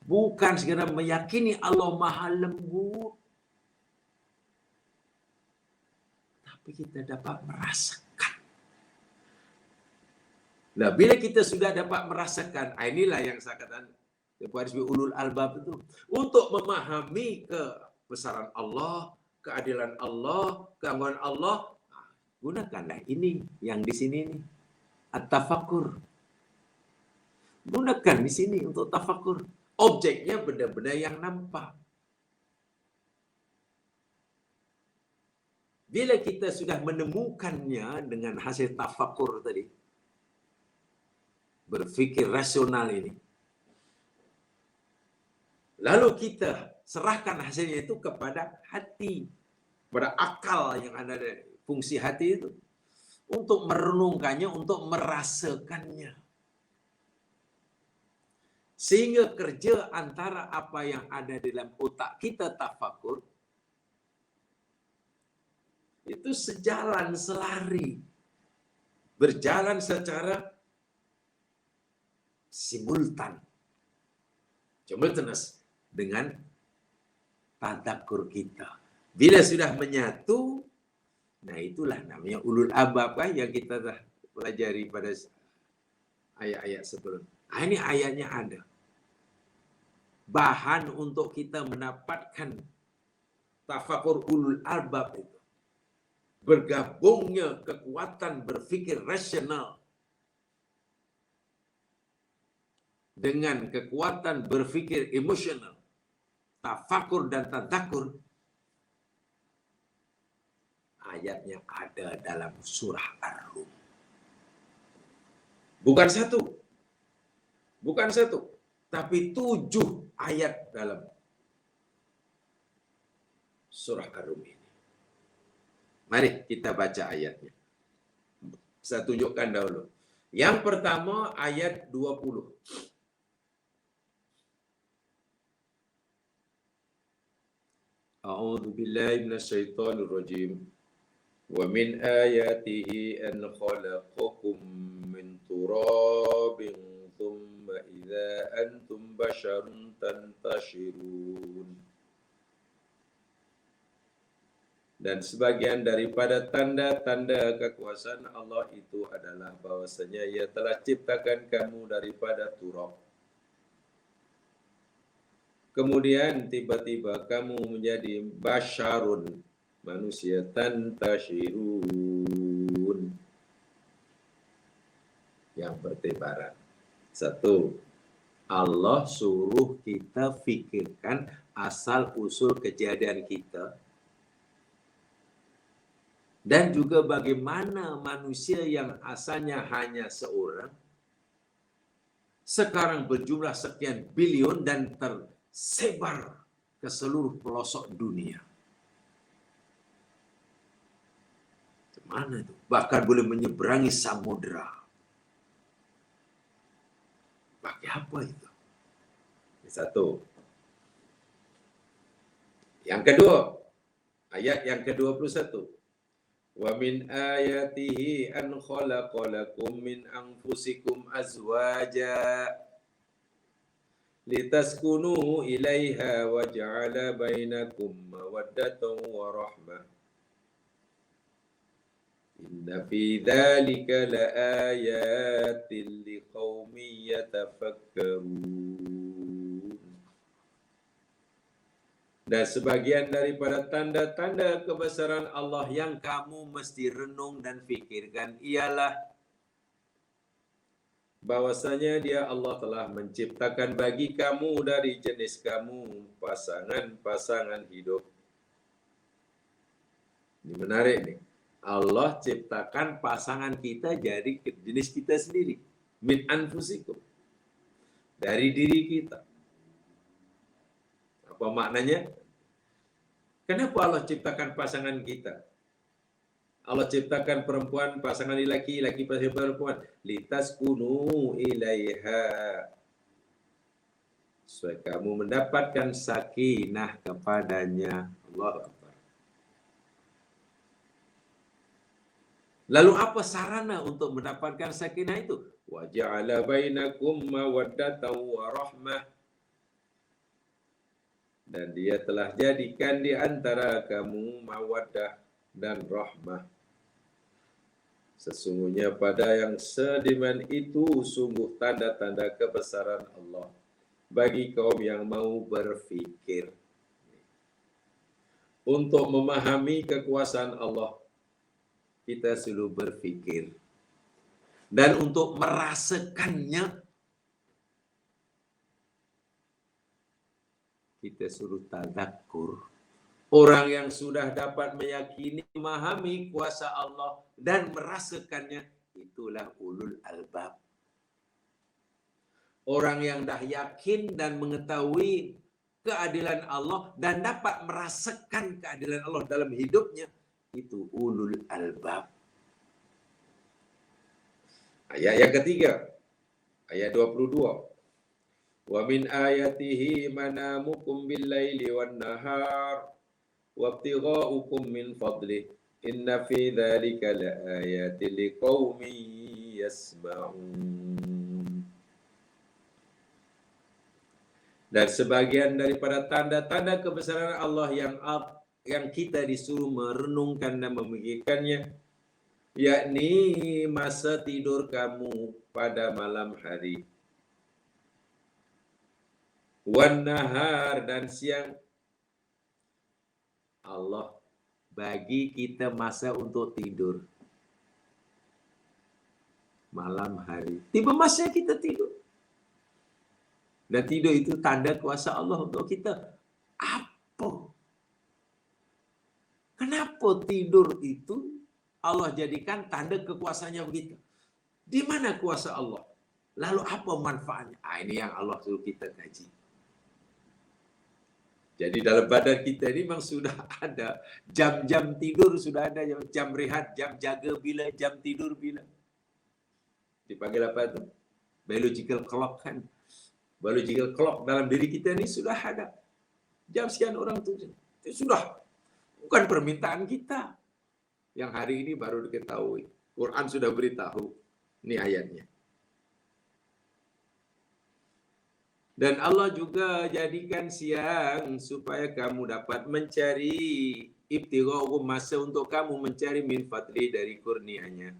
bukan sekadar meyakini Allah Maha Lembut, tapi kita dapat merasakan. Nah, bila kita sudah dapat merasakan, inilah yang saya katakan kepada ulul albab itu, untuk memahami kebesaran Allah, keadilan Allah, keagungan Allah, gunakanlah ini yang di sini nih, at-tafakkur. Gunakan di sini untuk tafakkur. Objeknya benda-benda yang nampak. Bila kita sudah menemukannya dengan hasil tafakkur tadi, berfikir rasional ini, lalu kita serahkan hasilnya itu kepada hati, pada akal yang ada di fungsi hati itu, untuk merenungkannya, untuk merasakannya. Sehingga kerja antara apa yang ada dalam otak kita tafakur, itu sejalan, selari, berjalan secara simultan, simultaneous dengan tadakur kita. Bila sudah menyatu, nah itulah namanya ulul albab yang kita dah pelajari pada ayat-ayat sebelum. Ini ayatnya ada. Bahan untuk kita mendapatkan tafakur ulul albab itu. Bergabungnya kekuatan berfikir rasional dengan kekuatan berfikir emosional, tafakur dan tadakur, ayatnya ada dalam surah Ar-Rum. Bukan satu, tapi 7 ayat dalam surah Ar-Rum ini. Mari kita baca ayatnya. Saya tunjukkan dahulu. Yang pertama ayat 20. A'udzu billahi minasyaitonir rajim. Wa min ayatihi an khalaqakum min turabin thumma idza basharun tantashirun. Dan sebagian daripada tanda-tanda kekuasaan Allah itu adalah bahwasanya Ia telah ciptakan kamu daripada turab. Kemudian tiba-tiba kamu menjadi basharun, manusia, tantashirun, yang bertebaran. Satu, Allah suruh kita fikirkan asal-usul kejadian kita, dan juga bagaimana manusia yang asalnya hanya seorang, sekarang berjumlah sekian bilion dan tersebar ke seluruh pelosok dunia. Mana itu? Bahkan boleh menyeberangi samudera. Pakai apa itu? Satu. Yang kedua, ayat yang ke-21. Wa min ayatihi an khalaqa lakum min anfusikum azwaja litaskunu ilaiha wa ja'ala bainakum mawaddatan wa rahmah. Inna fi dzalika laayatin liqaumin yatafakkarun. Dan sebagian daripada tanda-tanda kebesaran Allah yang kamu mesti renung dan fikirkan ialah bahwasanya Dia Allah telah menciptakan bagi kamu dari jenis kamu pasangan-pasangan hidup. Ini menarik nih. Allah ciptakan pasangan kita jadi jenis kita sendiri. Min anfusikum. Dari diri kita. Apa maknanya? Kenapa Allah ciptakan pasangan kita? Allah ciptakan perempuan pasangan lelaki, lelaki pasangan perempuan. Litaskunu ilaiha. Supaya kamu mendapatkan sakinah kepadanya. Allah Akbar. Lalu apa sarana untuk mendapatkan sakinah itu? Wa ja'ala bainakum mawaddatan wa rahmah. Dan Dia telah jadikan di antara kamu mawaddah dan rahmah. Sesungguhnya pada yang sediman itu sungguh tanda-tanda kebesaran Allah bagi kaum yang mau berfikir. Untuk memahami kekuasaan Allah, kita selalu berfikir. Dan untuk merasakannya, kita suruh tadzakur. Orang yang sudah dapat meyakini, memahami kuasa Allah dan merasakannya, itulah ulul albab. Orang yang dah yakin dan mengetahui keadilan Allah dan dapat merasakan keadilan Allah dalam hidupnya, itu ulul albab. Ayat yang ketiga, ayat 22. Wa min ayatihi manamukum bil-laili wan-nahar wabtigha'ukum min fadlih inna fi dzalika laayatin liqaumin yasma'un. Dan sebagian daripada tanda-tanda kebesaran Allah yang kita disuruh merenungkan dan memikirkannya, yakni masa tidur kamu pada malam hari, wan nahar, dan siang. Allah bagi kita masa untuk tidur malam hari. Tiba masa kita tidur. Dan tidur itu tanda kuasa Allah untuk kita. Apa? Kenapa tidur itu Allah jadikan tanda kekuasaannya begitu? Di mana kuasa Allah? Lalu apa manfaatnya? Ini yang Allah suruh kita kaji. Jadi dalam badan kita ini memang sudah ada jam-jam tidur, sudah ada jam rehat, jam jaga bila, jam tidur bila. Dipanggil apa itu? Biological clock kan. Biological clock dalam diri kita ini sudah ada. Jam sekian orang itu sudah. Bukan permintaan kita. Yang hari ini baru diketahui. Quran sudah beritahu. Ini ayatnya. Dan Allah juga jadikan siang supaya kamu dapat mencari ibtigha'u, masa untuk kamu mencari min fadli, dari kurnianya.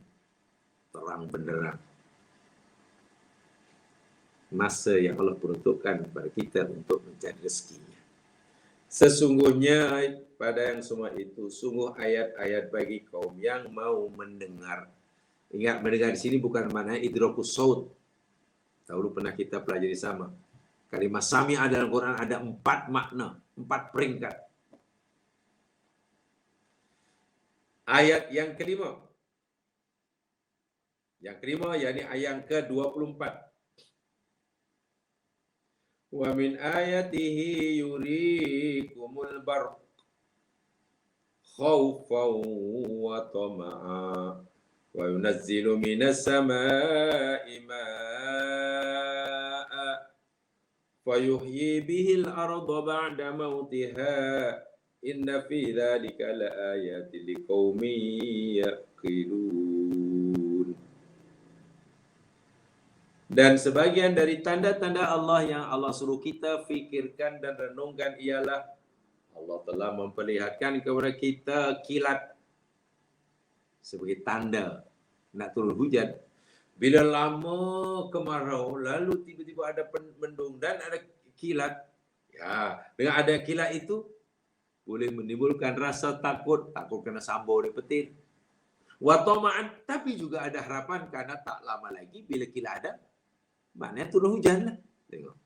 Terang benderang. Masa yang Allah peruntukkan kepada kita untuk mencari rezekinya. Sesungguhnya pada yang semua itu sungguh ayat-ayat bagi kaum yang mau mendengar. Ingat, mendengar di sini bukan maknanya idrakus saut. Dahulu pernah kita pelajari sama. Kalimat sami'a dalam Quran ada 4 makna, 4 peringkat. Ayat yang kelima. Yang kelima, yakni ayat ke-24. Wa min ayatihi yurikumul barq khawfan wa tama'a wa yunazzilu minas sama'i ma'a fayuhyi bihil arda ba'da mautiha inna fi dzalika laayatin liqaumin yaqilun. Dan sebagian dari tanda-tanda Allah yang Allah suruh kita fikirkan dan renungkan ialah Allah telah memperlihatkan kepada kita kilat sebagai tanda nak turun hujan. Bila lama kemarau, lalu tiba-tiba ada mendung dan ada kilat. Ya, dengan ada kilat itu boleh menimbulkan rasa takut kena sambur di petir. Wa tama'an, tapi juga ada harapan karena tak lama lagi bila kilat ada, maknanya turun hujan lah. Tengok.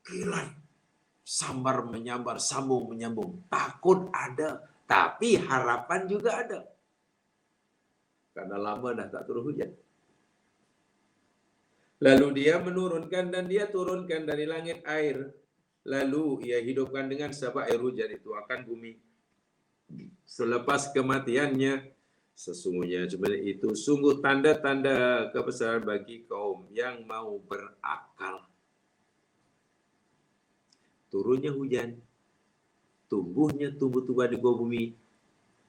Kilat. Sambar menyambar, sambung menyambung. Takut ada, tapi harapan juga ada. Karena lama dah tak turun hujan. Lalu dia menurunkan dan dia turunkan dari langit air. Lalu ia hidupkan dengan sebab air hujan itu akan bumi. Selepas kematiannya, sesungguhnya sebenarnya itu sungguh tanda-tanda kebesaran bagi kaum yang mau berakal. Turunnya hujan, tumbuhnya tumbuh-tumbuhan di bawah bumi,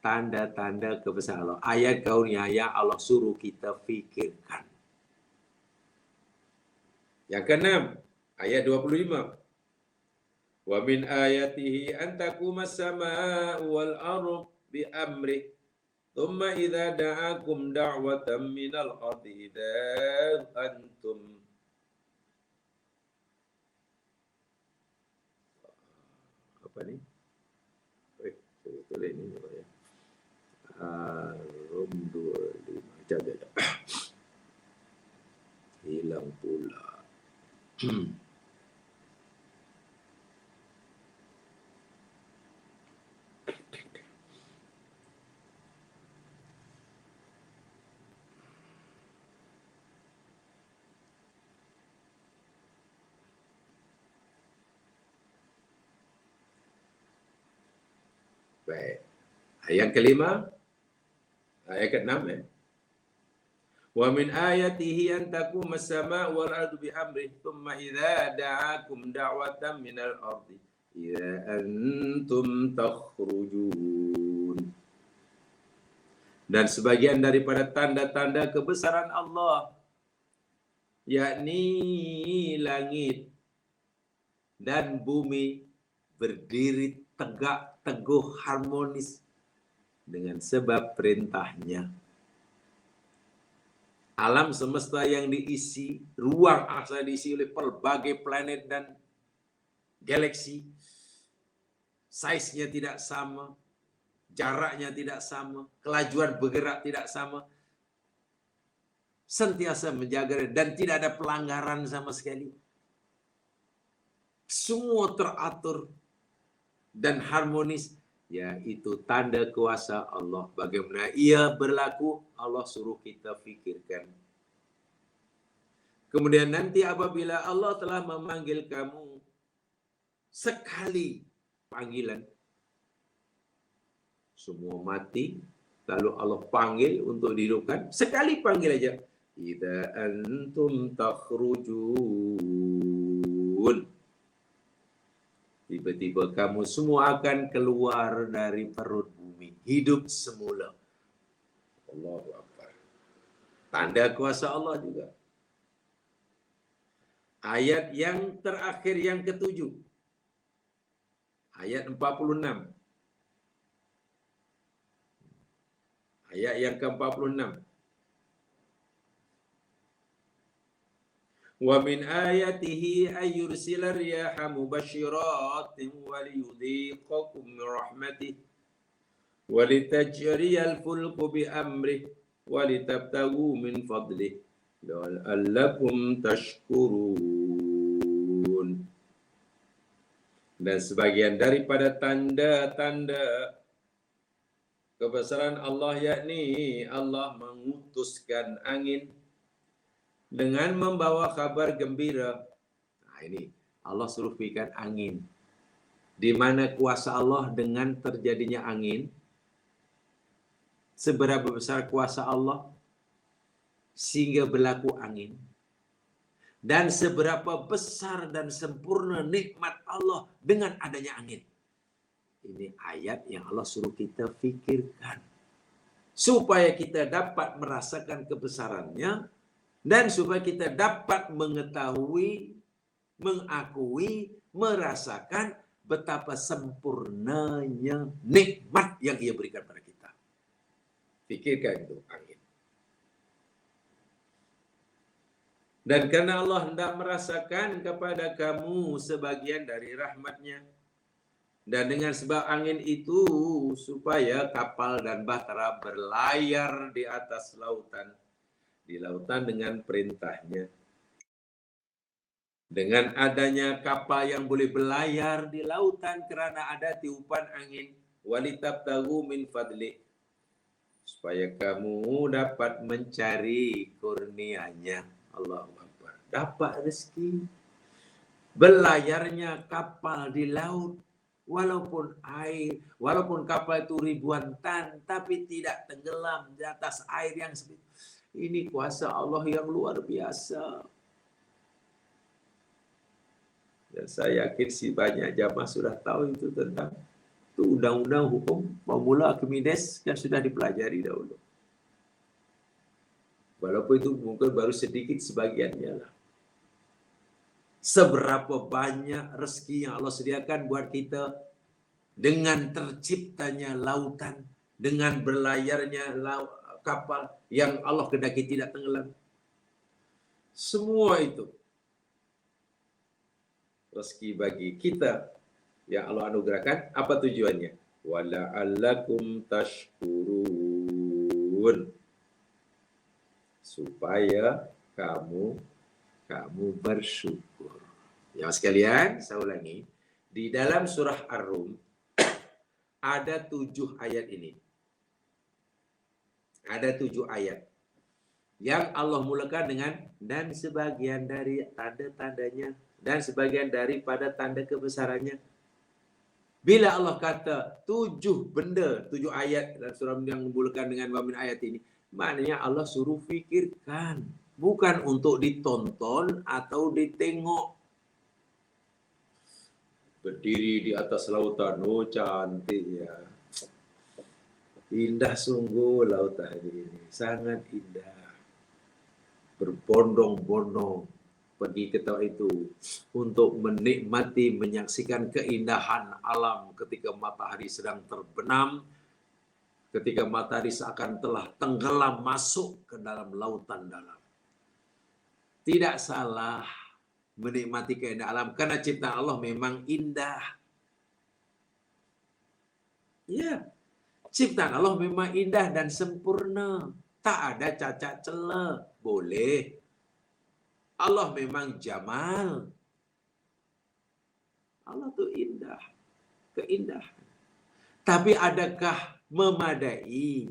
tanda-tanda kebesaran Allah. Ayat kauniyah yang Allah suruh kita fikirkan. Yang keenam, ayat 25. Wa min ayatihi an taqumas samaa'u wal ardu bi amrih thumma idza da'akum da'watan minal ardi idza antum apa ni? Saya tulis ni apa ya? Rum 25 jaga. Hilang pula. Baik. Ayat kelima, ayat ke-6 ya. Wa min ayatihi an taquma as-samaa'u wal ardu bi amrihi thumma idza da'akum da'watan minal ardi idza antum takhrujun. Dan sebagian daripada tanda-tanda kebesaran Allah, yakni langit dan bumi berdiri tegak teguh harmonis dengan sebab perintahnya. Alam semesta yang diisi, ruang angkasa diisi oleh pelbagai planet dan galaksi, saiznya tidak sama, jaraknya tidak sama, kelajuan bergerak tidak sama, sentiasa menjaga dan tidak ada pelanggaran sama sekali. Semua teratur dan harmonis, yaitu tanda kuasa Allah. Bagaimana ia berlaku, Allah suruh kita fikirkan. Kemudian nanti apabila Allah telah memanggil kamu sekali panggilan, semua mati, lalu Allah panggil untuk dihidupkan, sekali panggil aja. Idza antum takhrujun. Tiba-tiba kamu semua akan keluar dari perut bumi, hidup semula. Allahu Akbar. Tanda kuasa Allah juga. Ayat yang terakhir yang ketujuh. Ayat 46. Ayat yang ke-46. Wa min ayatihi ayyursilar riyaha mubashiratin wa liyudhiqakum min rahmatihi wa litajriyal fulku bi amrihi wa litabtagu min fadlihi la'allakum tashkurun. Dan sebagian daripada tanda-tanda kebesaran Allah, yakni Allah mengutuskan angin dengan membawa kabar gembira. Nah, ini Allah suruh pikan angin. Di mana kuasa Allah dengan terjadinya angin? Seberapa besar kuasa Allah sehingga berlaku angin? Dan seberapa besar dan sempurna nikmat Allah dengan adanya angin? Ini ayat yang Allah suruh kita fikirkan. Supaya kita dapat merasakan kebesarannya. Dan supaya kita dapat mengetahui, mengakui, merasakan betapa sempurnanya nikmat yang Ia berikan pada kita. Fikirkan itu angin. Dan karena Allah hendak merasakan kepada kamu sebagian dari rahmat-Nya. Dan dengan sebab angin itu supaya kapal dan bahtera berlayar di atas lautan. Di lautan dengan perintah-Nya. Dengan adanya kapal yang boleh berlayar di lautan karena ada tiupan angin. Walitabtagu min fadli. Supaya kamu dapat mencari kurnia-Nya. Allahu Akbar. Dapat rezeki. Berlayarnya kapal di laut. Walaupun kapal itu ribuan tan, tapi tidak tenggelam di atas air yang seperti ini. Kuasa Allah yang luar biasa. Dan saya yakin si banyak jamaah sudah tahu itu tentang itu undang-undang hukum formula Archimedes yang sudah dipelajari dahulu. Walaupun itu mungkin baru sedikit sebagiannya lah. Seberapa banyak rezeki yang Allah sediakan buat kita dengan terciptanya lautan, dengan berlayarnya kapal yang Allah kehendaki tidak tenggelam. Semua itu rezeki bagi kita yang Allah anugerahkan. Apa tujuannya? Wala'allakum tashkurun. Supaya kamu bersyukur. Ya sekalian, saya ulangi. Di dalam surah Ar-Rum ada 7 ayat ini. Ada 7 ayat. Yang Allah mulakan dengan dan sebagian dari tanda-tandanya dan sebagian daripada tanda kebesarannya. Bila Allah kata 7 benda, 7 ayat dalam surah yang memulakan dengan wamin ayat ini, maknanya Allah suruh fikirkan. Bukan untuk ditonton atau ditengok. Berdiri di atas lautan, oh cantik ya. Indah sungguh lautan ini, sangat indah. Berbondong-bondong pergi ke tempat itu untuk menikmati, menyaksikan keindahan alam ketika matahari sedang terbenam, ketika matahari seakan telah tenggelam masuk ke dalam lautan dalam. Tidak salah menikmati keindahan alam karena ciptaan Allah memang indah. Ya, ciptaan Allah memang indah dan sempurna. Tak ada cacat celah. Boleh. Allah memang jamal. Allah itu indah. Keindahan. Tapi adakah memadai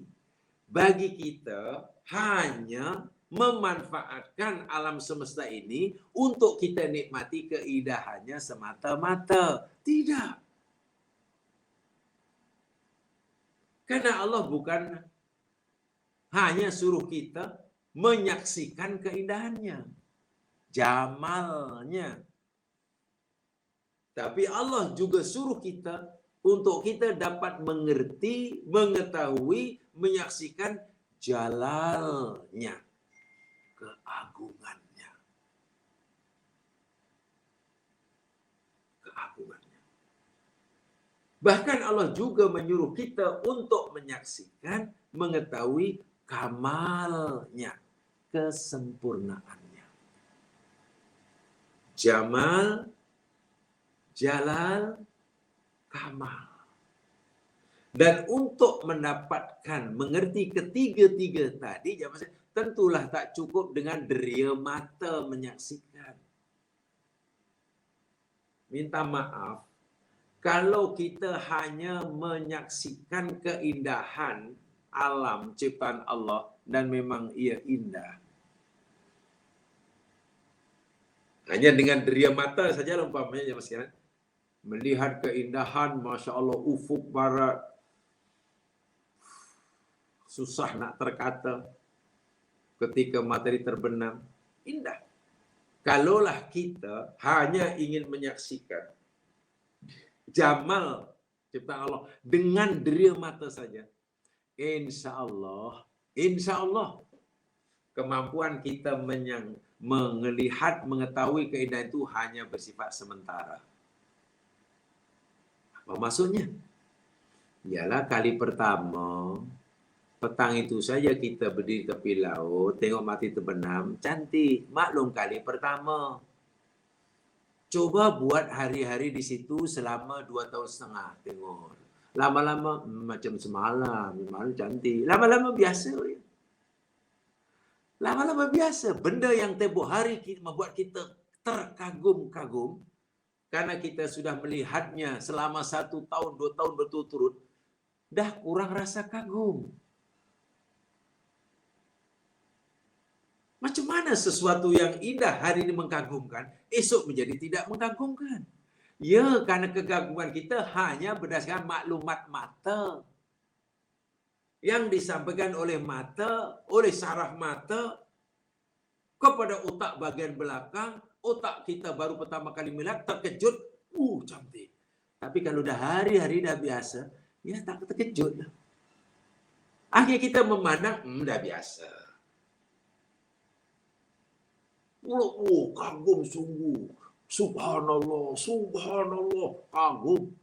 bagi kita hanya memanfaatkan alam semesta ini untuk kita nikmati keindahannya semata-mata? Tidak. Karena Allah bukan hanya suruh kita menyaksikan keindahannya, jamalnya. Tapi Allah juga suruh kita untuk kita dapat mengerti, mengetahui, menyaksikan jalalnya, keagungannya. Bahkan Allah juga menyuruh kita untuk menyaksikan, mengetahui kamalnya, kesempurnaannya. Jamal, jalal, kamal. Dan untuk mendapatkan mengerti ketiga-tiga tadi, tentulah tak cukup dengan deria mata menyaksikan. Minta maaf, kalau kita hanya menyaksikan keindahan alam ciptaan Allah, dan memang ia indah, hanya dengan deria mata saja umpamanya, Mas Kiran, melihat keindahan, Masya Allah, ufuk barat, susah nak terkata, ketika matahari terbenam, indah. Kalaulah kita hanya ingin menyaksikan jamal ciptaan Allah dengan deria mata saja, insya Allah, kemampuan kita melihat, mengetahui keindahan itu hanya bersifat sementara. Apa maksudnya? Ialah kali pertama, petang itu saja kita berdiri tepi laut, tengok matahari terbenam, cantik. Maklum kali pertama. Coba buat hari-hari di situ selama 2,5 tahun, tengok. Lama-lama macam semalam, malam cantik. Lama-lama biasa. Lama-lama biasa. Benda yang tempoh hari membuat kita terkagum-kagum, karena kita sudah melihatnya selama 1 tahun, 2 tahun berturut-turut, dah kurang rasa kagum. Macam mana sesuatu yang indah hari ini mengkagumkan, esok menjadi tidak mengkagumkan? Ya, karena kekaguman kita hanya berdasarkan maklumat mata. Yang disampaikan oleh mata, oleh saraf mata, kepada otak bagian belakang, otak kita baru pertama kali melihat, terkejut, cantik. Tapi kalau dah hari-hari dah biasa, ya tak terkejut. Akhirnya kita memandang, dah biasa. Kagum sungguh. Subhanallah, subhanallah, kagum.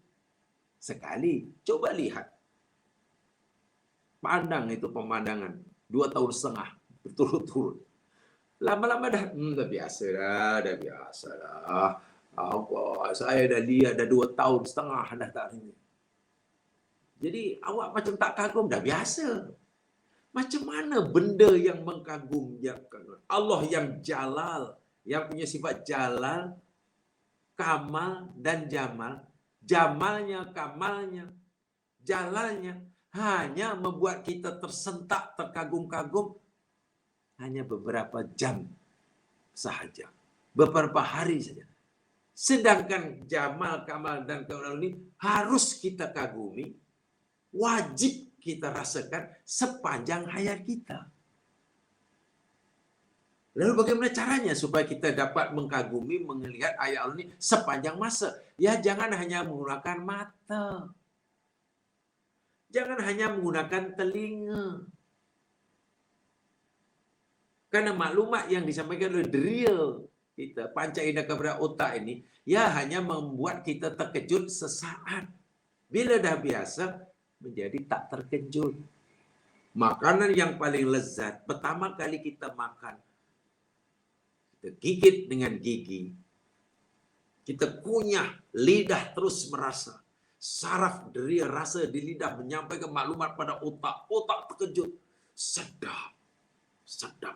Sekali, coba lihat. Pandang itu pemandangan. 2,5 tahun berturut-turut. Lama-lama dah biasa dah. Saya dah lihat dah 2,5 tahun dah tak ini. Jadi awak macam tak kagum, dah biasa. Macam mana benda yang mengkagumkan? Allah yang jalal, yang punya sifat jalal, kamal dan jamal. Jamalnya, kamalnya, jalalnya hanya membuat kita tersentak, terkagum-kagum hanya beberapa jam sahaja, beberapa hari saja. Sedangkan jamal, kamal dan kamal ini harus kita kagumi, wajib kita rasakan sepanjang hayat kita. Lalu bagaimana caranya supaya kita dapat mengkagumi, melihat ayat Allah ini sepanjang masa? Ya, jangan hanya menggunakan mata. Jangan hanya menggunakan telinga. Karena maklumat yang disampaikan oleh deria kita, panca indera kepada otak ini, ya hanya membuat kita terkejut sesaat. Bila dah biasa, menjadi tak terkejut. Makanan yang paling lezat, pertama kali kita makan, kita gigit dengan gigi, kita kunyah, lidah terus merasa, saraf deria rasa di lidah menyampaikan maklumat pada otak, otak terkejut, sedap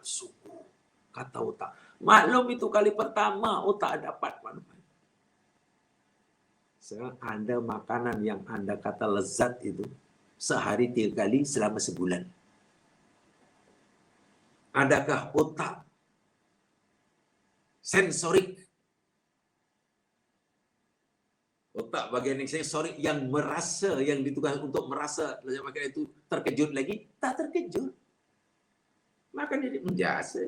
sungguh, kata otak. Maklum itu kali pertama otak dapat maklumat. Sekarang Anda makanan yang Anda kata lezat itu sehari 3 kali selama sebulan. Adakah otak sensorik, otak bagian yang sensorik yang merasa, yang ditugaskan untuk merasa lezat makanan itu terkejut lagi? Tak terkejut. Makan jadi biasa.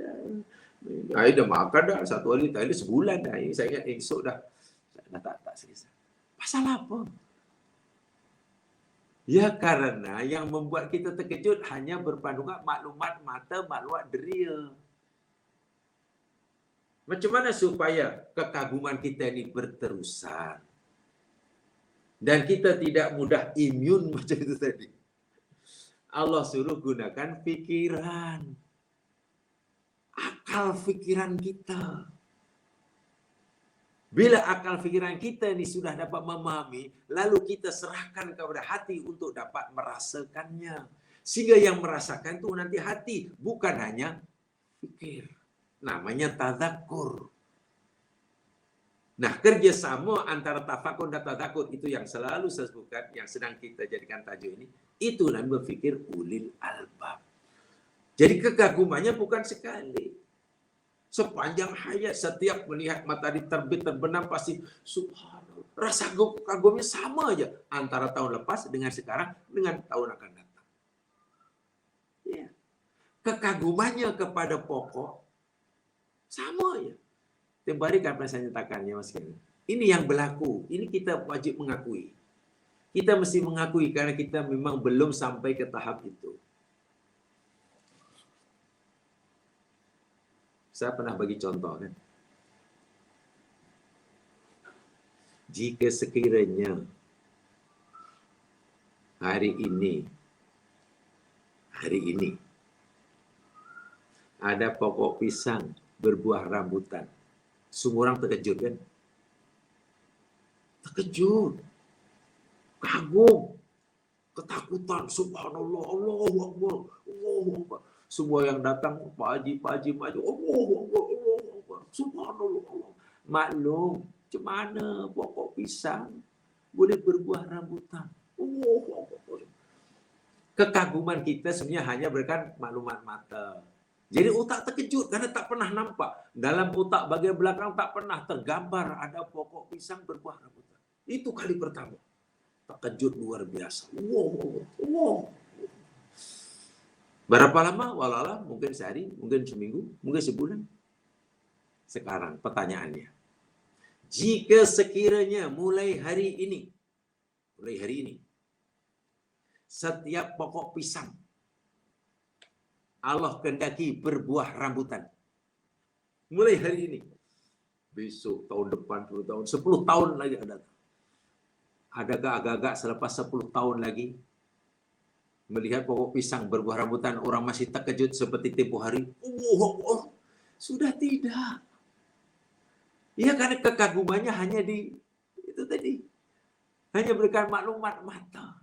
Saya dah makan dah 1 hari tadi sebulan dah. Ini saya ingat esok dah tak selesai. Pasal apa? Ya karena yang membuat kita terkejut hanya berpandangan maklumat mata, maklumat deria. Macam mana supaya kekaguman kita ini berterusan? Dan kita tidak mudah imun macam itu tadi. Allah suruh gunakan pikiran. Akal pikiran kita. Bila akal pikiran kita ini sudah dapat memahami, lalu kita serahkan kepada hati untuk dapat merasakannya. Sehingga yang merasakan itu nanti hati, bukan hanya fikir. Namanya tadzakur. Nah, kerjasama antara tafakur dan tadzakur itu yang selalu saya sebutkan, yang sedang kita jadikan tajuk ini, itu namanya berfikir ulil albab. Jadi kekagumannya bukan sekali. Sepanjang hayat, setiap melihat matahari terbit terbenam pasti subhanallah. Rasa kagumnya sama aja antara tahun lepas dengan sekarang dengan tahun akan datang. Ya. Kekagumannya kepada pokok sama aja. Kembali apa saya nyatakannya Mas Kevin. Ini yang berlaku. Ini kita wajib mengakui. Kita mesti mengakui karena kita memang belum sampai ke tahap itu. Saya pernah bagi contoh kan. Jika sekiranya hari ini ada pokok pisang berbuah rambutan, semua orang terkejut kan? Terkejut, kagum, ketakutan, subhanallah, Allahu Akbar, Allahu Akbar. Semua yang datang, Pak Haji, maju, Allahu Akbar, Allahu Akbar, subhanallah, Allah. Maklum, macam mana pokok pisang boleh berbuah rambutan? Allahu Akbar. Kekaguman kita sebenarnya hanya berikan maklumat mata. Jadi otak terkejut karena tak pernah nampak. Dalam otak bagian belakang tak pernah tergambar ada pokok pisang berbuah rambutan. Itu kali pertama. Terkejut luar biasa. Wow. Berapa lama? Walau mungkin sehari, mungkin seminggu, mungkin sebulan. Sekarang pertanyaannya. Jika sekiranya mulai hari ini, setiap pokok pisang Allah kehendaki berbuah rambutan. Mulai hari ini. Besok, tahun depan, 10 tahun, 10 tahun lagi ada. Adakah agak-agak selepas 10 tahun lagi melihat pokok pisang berbuah rambutan, orang masih terkejut seperti tempoh hari? Sudah tidak. Ya, karena kekagumannya hanya di itu tadi. Hanya berikan maklumat mata.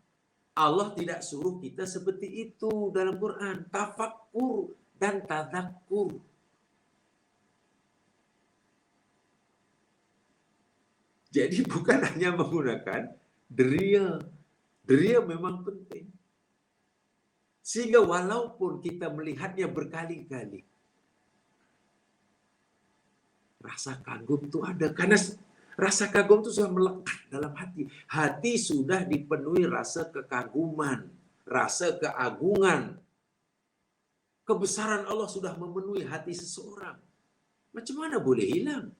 Allah tidak suruh kita seperti itu dalam Quran. Tafakkur dan tadzakur. Jadi bukan hanya menggunakan deria. Deria memang penting. Sehingga walaupun kita melihatnya berkali-kali, rasa kagum itu ada. Karena rasa kagum itu sudah melekat dalam hati. Hati sudah dipenuhi rasa kekaguman, rasa keagungan. Kebesaran Allah sudah memenuhi hati seseorang. Macam mana boleh hilang?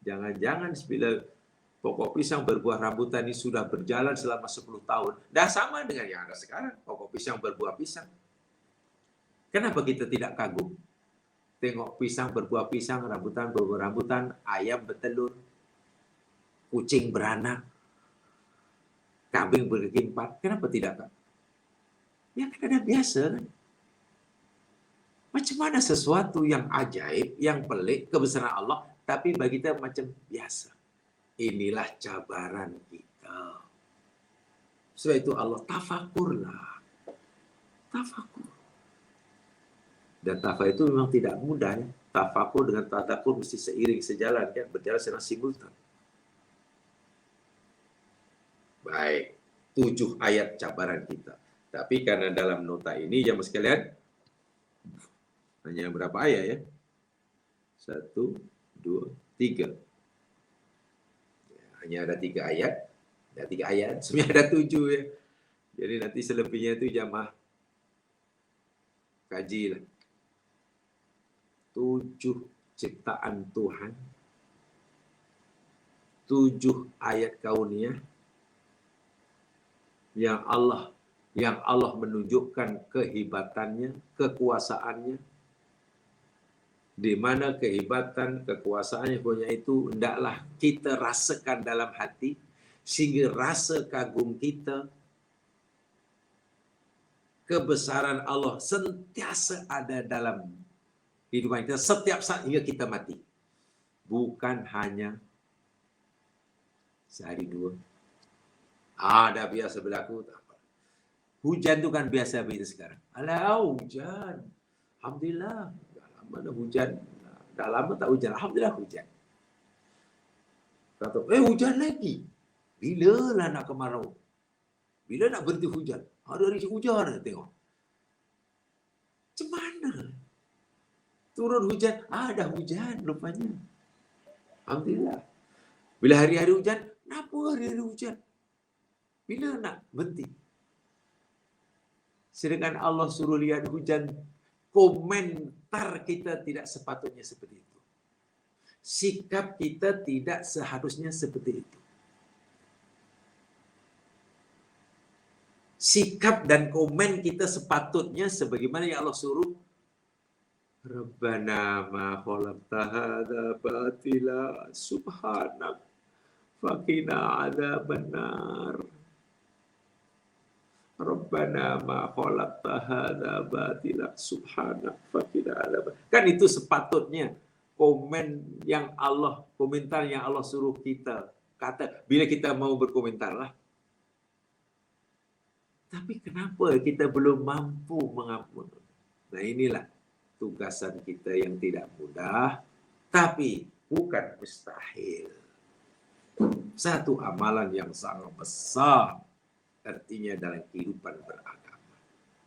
Jangan-jangan bila pokok pisang berbuah rambutan ini sudah berjalan selama 10 tahun. Dah sama dengan yang ada sekarang. Pokok pisang berbuah pisang. Kenapa kita tidak kagum? Tengok pisang berbuah pisang, rambutan berbuah rambutan, ayam bertelur, kucing beranak, kambing bergigi 4. Kenapa tidak, Kak? Ya karena biasa kan. Macam mana sesuatu yang ajaib, yang pelik, kebesaran Allah, tapi bagi kita macam biasa. Inilah cabaran kita. Sebab itu Allah tafakurlah. Tafakur. Dan tafakur itu memang tidak mudah. Ya. Tafakur dengan tadakur mesti seiring, sejalan. Kan? Berjalan secara simultan. Baik. 7 ayat cabaran kita. Tapi karena dalam nota ini, ya mas sekalian, hanya berapa ayat ya? 1, 2, 3. Hanya ada 3 ayat. Ada 3 ayat. Sebenarnya ada 7 ya. Jadi nanti selebihnya itu jamaah kaji lah. 7 ciptaan Tuhan. 7 ayat kauniyah. Yang Allah menunjukkan kehebatannya, kekuasaannya. di mana kehebatan, kekuasaannya punya itu hendaklah kita rasakan dalam hati, sehingga rasa kagum kita, kebesaran Allah sentiasa ada dalam kehidupan kita setiap saat hingga kita mati. Bukan hanya sehari dua. Dah biasa berlaku, tak apa. Hujan tu kan biasa begitu sekarang. Alah, hujan. Alhamdulillah. Dah lama dah hujan. Dah lama tak hujan. Alhamdulillah hujan. Kata, hujan lagi. Bila lah nak kemarau? Bila nak berhenti hujan? Hari-hari hujan tengok. Macam mana? Turun hujan. Dah hujan rupanya. Alhamdulillah. Bila hari-hari hujan, kenapa hari-hari hujan? Bila nak berhenti? Sedangkan Allah suruh lihat hujan, komentar kita tidak sepatutnya seperti itu. Sikap kita tidak seharusnya seperti itu. Sikap dan komen kita sepatutnya sebagaimana yang Allah suruh. Rabbana ma khalaqta hadza batila subhanak faqina adzabannar. Rabbana ma khalaqta hadza batila subhanak faqina adzabannar. Kan itu sepatutnya komentar yang Allah suruh kita kata bila kita mau berkomentar lah. Tapi kenapa kita belum mampu mengampun? Nah, inilah tugasan kita yang tidak mudah, tapi bukan mustahil. Satu amalan yang sangat besar artinya dalam kehidupan beragama.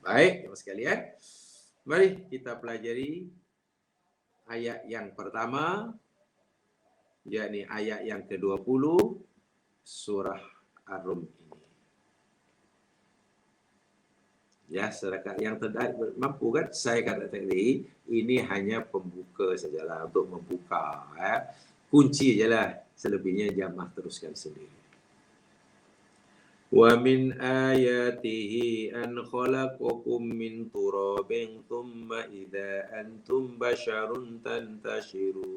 Baik, teman sekalian, mari kita pelajari ayat yang pertama, yakni ayat yang ke-20 surah Ar-Rum ini. Ya, serakat yang tidak mampu kan, saya kata tadi, ini hanya pembuka sajalah untuk membuka. Kunci sajalah, selebihnya jamaah teruskan sendiri. Wa min ayatihi an khalaqakum min turabin thumma idza antum basharun tantashirun.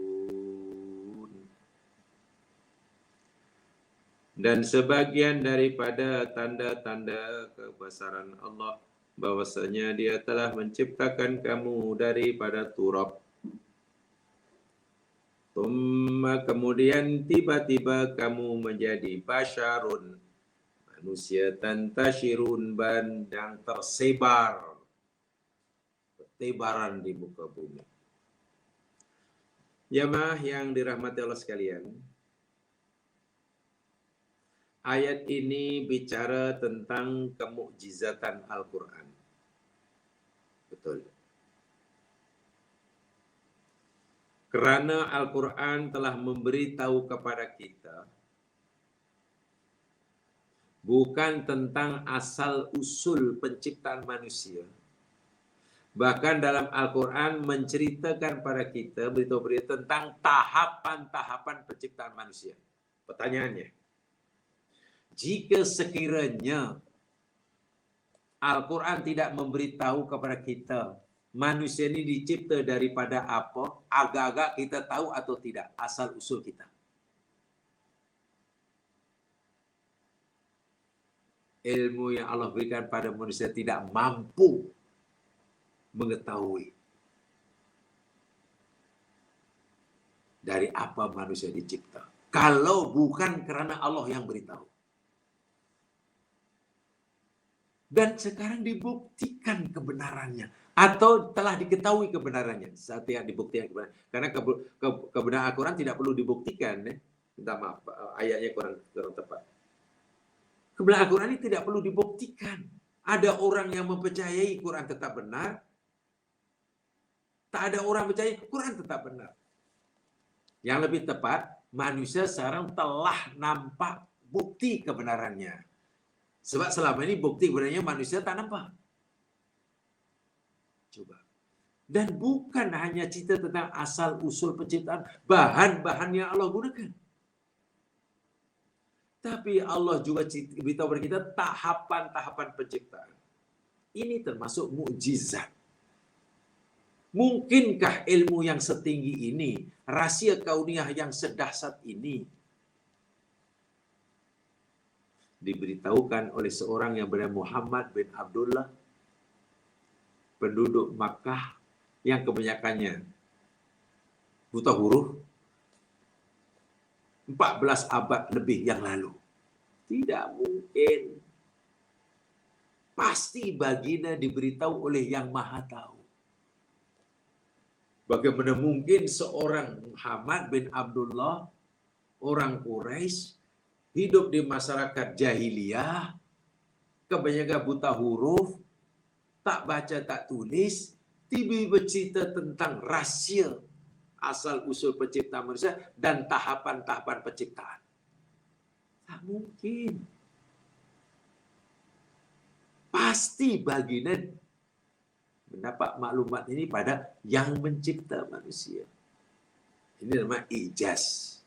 Dan sebagian daripada tanda-tanda kebesaran Allah bahwasanya Dia telah menciptakan kamu daripada turab. Kemudian tiba-tiba kamu menjadi basyarun, manusia, tantashirun, dan tersebaran di muka bumi. Jamaah yang dirahmati Allah sekalian, ayat ini bicara tentang kemukjizatan Al-Quran. Betul. Kerana Al-Quran telah memberitahu kepada kita bukan tentang asal-usul penciptaan manusia. Bahkan dalam Al-Quran menceritakan pada kita, beritahu tentang tahapan-tahapan penciptaan manusia. Pertanyaannya, jika sekiranya Al-Quran tidak memberitahu kepada kita manusia ini dicipta daripada apa, agak-agak kita tahu atau tidak asal usul kita. Ilmu yang Allah berikan pada manusia tidak mampu mengetahui dari apa manusia dicipta, kalau bukan kerana Allah yang beritahu. Dan sekarang dibuktikan kebenarannya, atau telah diketahui kebenarannya. Saat yang dibuktikan kebenaran. Karena kebenaran Al-Quran tidak perlu dibuktikan. Minta maaf, ayatnya kurang tepat. Kebenaran Al-Quran ini tidak perlu dibuktikan. Ada orang yang mempercayai Quran tetap benar. Tak ada orang percaya Quran tetap benar. Yang lebih tepat, manusia sekarang telah nampak bukti kebenarannya. Sebab selama ini bukti kebenarannya manusia tak nampak. Coba. Dan bukan hanya cerita tentang asal-usul penciptaan, bahan-bahan yang Allah gunakan. Tapi Allah juga beritahu kepada kita tahapan-tahapan penciptaan. Ini termasuk mukjizat. Mungkinkah ilmu yang setinggi ini, rahasia kauniyah yang sedahsyat ini diberitahukan oleh seorang yang bernama Muhammad bin Abdullah, penduduk Makkah yang kebanyakannya buta huruf 14 abad lebih yang lalu? Tidak mungkin. Pasti baginda diberitahu oleh Yang Maha Tahu. Bagaimana mungkin seorang Muhammad bin Abdullah, orang Quraisy, hidup di masyarakat jahiliyah, kebanyakan buta huruf, tak baca tak tulis, tiba-tiba bercerita tentang rahsia asal usul penciptaan manusia dan tahapan-tahapan penciptaan. Tak mungkin. Pasti baginda mendapat maklumat ini pada yang mencipta manusia. Ini nama ijaz.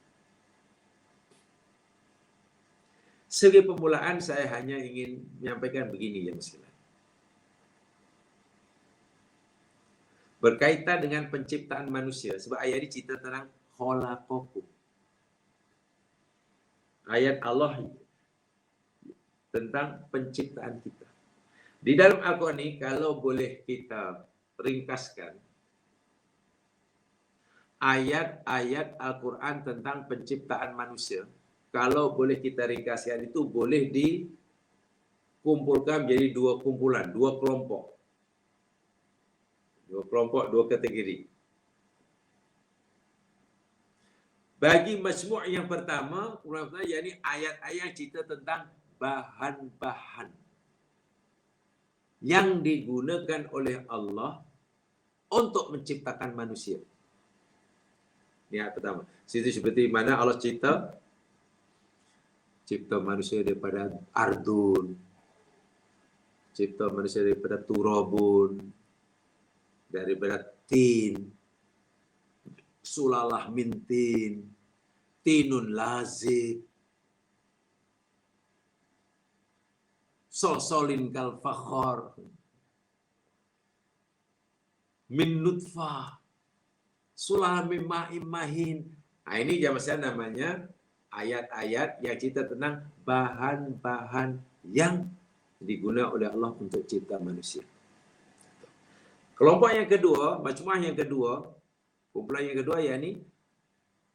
Sebagai permulaan saya hanya ingin menyampaikan begini ya sekalian. Berkaitan dengan penciptaan manusia, sebab ayat ini cerita tentang khalaqakum. Ayat Allah tentang penciptaan kita. Di dalam Al-Quran ini, kalau boleh kita ringkaskan, ayat-ayat Al-Quran tentang penciptaan manusia, kalau boleh kita ringkaskan itu boleh dikumpulkan menjadi dua kumpulan, dua kelompok. Dua kelompok, dua kategori. Bagi majmu' yang pertama, yakni ayat-ayat cerita tentang bahan-bahan yang digunakan oleh Allah untuk menciptakan manusia. Ini ayat pertama. Situ seperti mana Allah cipta manusia daripada ardun, cipta manusia daripada turabun, daripada tin, sulalah min tin, tinun lazib, solsolin kal fakhor, min nutfah, sulalah min ma'im mahin. Nah, ini saya namanya ayat-ayat yang cerita tentang bahan-bahan yang digunakan oleh Allah untuk cipta manusia. Kelompok yang kedua, majmuah yang kedua, kumpulan yang kedua yakni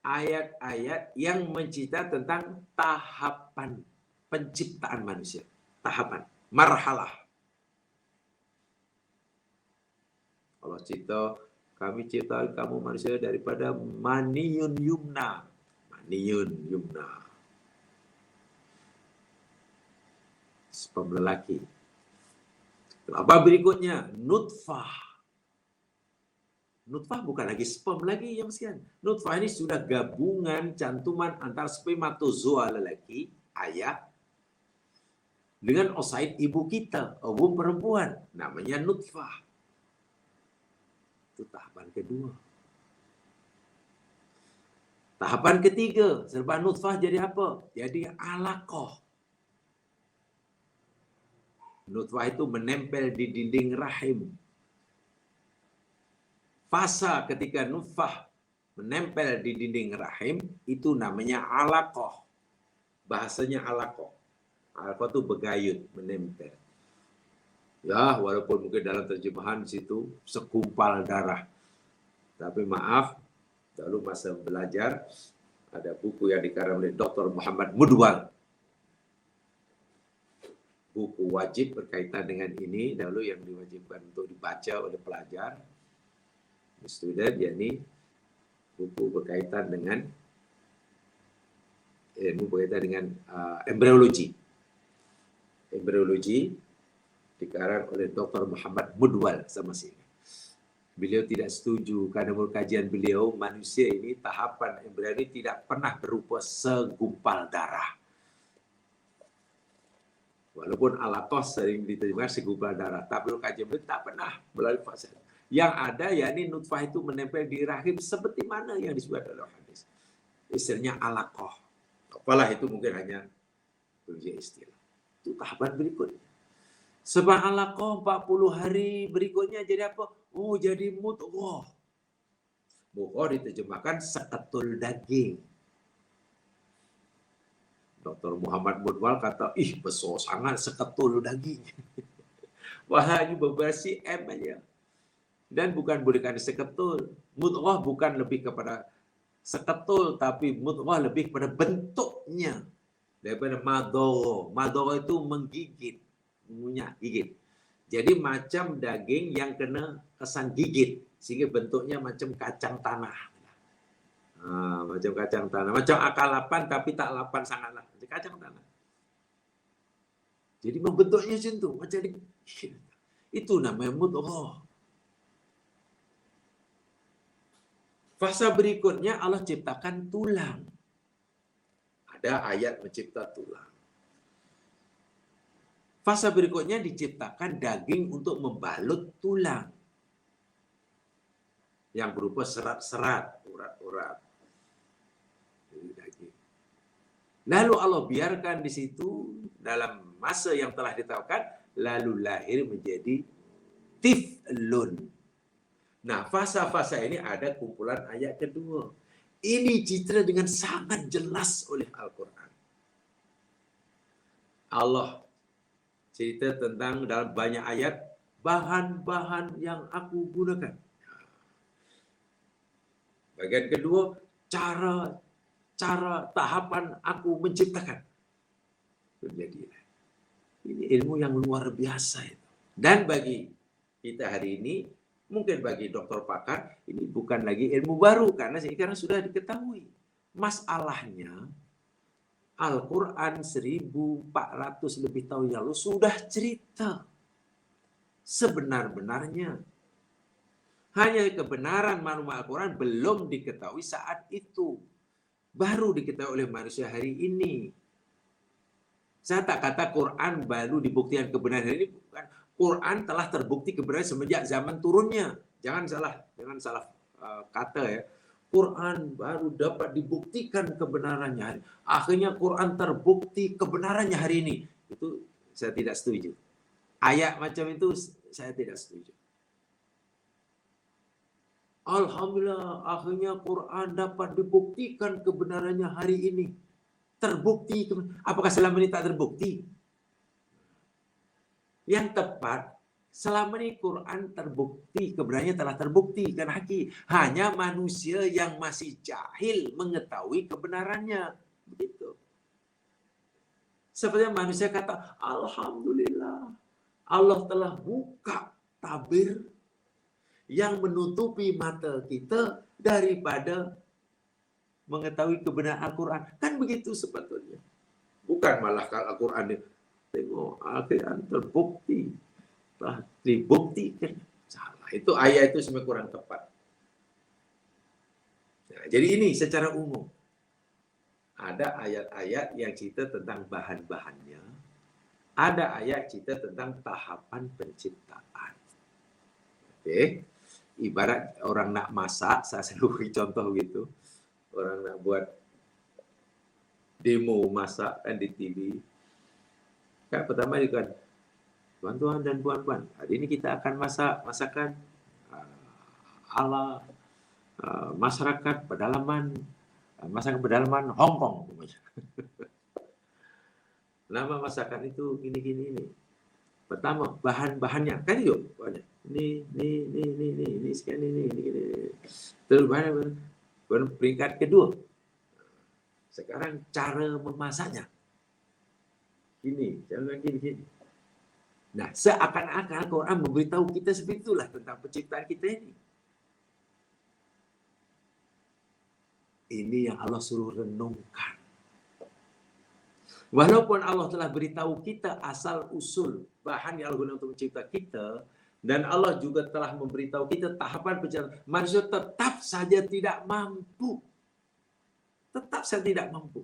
ayat-ayat yang mencerita tentang tahapan penciptaan manusia. Tahapan, marhalah. Allah cipta, kami cipta kamu manusia daripada maniyun yumna. Maniyun yumna. Sperma lelaki. Apa berikutnya? Nutfah. Nutfah bukan lagi sperm lagi yang sekian. Nutfah ini sudah gabungan cantuman antara spermatozoa lelaki, ayah, dengan oosit ibu kita, ovum perempuan, namanya nutfah. Itu tahapan kedua. Tahapan ketiga, selepas nutfah jadi apa? Jadi alaqah. Nutfah itu menempel di dinding rahim. Fasa ketika nutfah menempel di dinding rahim, itu namanya alaqah. Bahasanya alaqah. Alaqah itu begayut, menempel. Ya, walaupun mungkin dalam terjemahan di situ segumpal darah. Tapi maaf, dulu masa belajar ada buku yang dikarang oleh Dr. Muhammad Mudwal. Buku wajib berkaitan dengan ini, dahulu yang diwajibkan untuk dibaca oleh pelajar, student, yakni buku berkaitan dengan embriologi. Embriologi dikarang oleh Dr. Muhammad Mudwal sama sini. Beliau tidak setuju karena menurut kajian beliau manusia ini tahapan embriologi tidak pernah berupa segumpal darah. Walaupun alaqah sering diterjemahkan segumpal darah, tapi menurut kajian beliau tak pernah melalui fase. Yang ada yakni nutfah itu menempel di rahim seperti mana yang disebut dalam hadis. Istilahnya alaqah. Apalah itu mungkin hanya istilah. Itu tahapan berikutnya. Sebab alaqah 40 hari berikutnya jadi apa? Oh, jadi mudghah. Mudghah diterjemahkan seketul daging. Dr. Muhammad Mudwal kata, ih besar sangat seketul daging. Wah, ini beberapa M aja. Dan bukan bukan seketul. Mudghah bukan lebih kepada seketul, tapi mudghah lebih kepada bentuknya. Daripada madghah. Madghah itu menggigit. Mengunyah, gigit. Jadi macam daging yang kena kesan gigit. Sehingga bentuknya macam kacang tanah. Macam kacang tanah. Macam akal lapan tapi tak lapan sangatlah. Macam kacang tanah. Jadi membentuknya macam tu. Macam di... Itu namanya mudghah. Fasa berikutnya Allah ciptakan tulang. Ada ayat mencipta tulang. Fasa berikutnya diciptakan daging untuk membalut tulang. Yang berupa serat-serat, urat-urat. Lalu Allah biarkan di situ dalam masa yang telah ditetapkan, lalu lahir menjadi tiflun. Nah, fasa-fasa ini ada kumpulan ayat kedua. Ini citra dengan sangat jelas oleh Al-Quran. Allah cerita tentang dalam banyak ayat bahan-bahan yang aku gunakan. Bagian kedua, cara tahapan aku menciptakan. Berjadilah. Ini ilmu yang luar biasa itu. Dan bagi kita hari ini, mungkin bagi dokter pakar, ini bukan lagi ilmu baru karena sekarang sudah diketahui. Masalahnya, Al-Quran 1400 lebih tahun yang lalu sudah cerita sebenar-benarnya. Hanya kebenaran maklumat Al-Quran belum diketahui saat itu. Baru diketahui oleh manusia hari ini. Saya tak kata Quran baru dibuktikan kebenaran hari ini. Bukan. Quran telah terbukti kebenaran semenjak zaman turunnya. Jangan salah kata ya. Quran baru dapat dibuktikan kebenarannya. Akhirnya Quran terbukti kebenarannya hari ini. Itu saya tidak setuju. Ayat macam itu saya tidak setuju. Alhamdulillah, akhirnya Quran dapat dibuktikan kebenarannya hari ini. Terbukti. Apakah selama ini tak terbukti? Yang tepat, selama ini Quran terbukti, kebenarannya telah terbukti. Kan hakiki. Hanya manusia yang masih jahil mengetahui kebenarannya. Begitu. Seperti manusia kata, Alhamdulillah, Allah telah buka tabir yang menutupi mata kita daripada mengetahui kebenaran Al-Quran. Kan begitu sebetulnya. Bukan malah kalau Al-Quran tengok Al-Quran terbukti. Telah dibuktikan. Salah. Itu ayat itu sebenarnya kurang tepat. Nah, jadi ini secara umum. Ada ayat-ayat yang cerita tentang bahan-bahannya. Ada ayat cerita tentang tahapan penciptaan. Oke. Ibarat orang nak masak, saya selalu beri contoh gitu. Orang nak buat demo masak kan di TV. Kan pertama dia kan, tuan-tuan dan puan-puan, hari ini kita akan masak masakan ala masyarakat pedalaman, masakan pedalaman Hong Kong. Nama masakan itu gini-gini ini. Pertama, bahan-bahannya kan yuk banyak. Ini sekian ini. Terus bahan peringkat kedua. Sekarang cara memasaknya. Gini, jangan gini. Nah, seakan-akan Al-Quran memberitahu kita seperti itulah tentang penciptaan kita ini. Ini yang Allah suruh renungkan. Walaupun Allah telah beritahu kita asal-usul bahan yang Allah guna untuk mencipta kita, dan Allah juga telah memberitahu kita tahapan penciptaan, manusia tetap saja tidak mampu. Tetap saja tidak mampu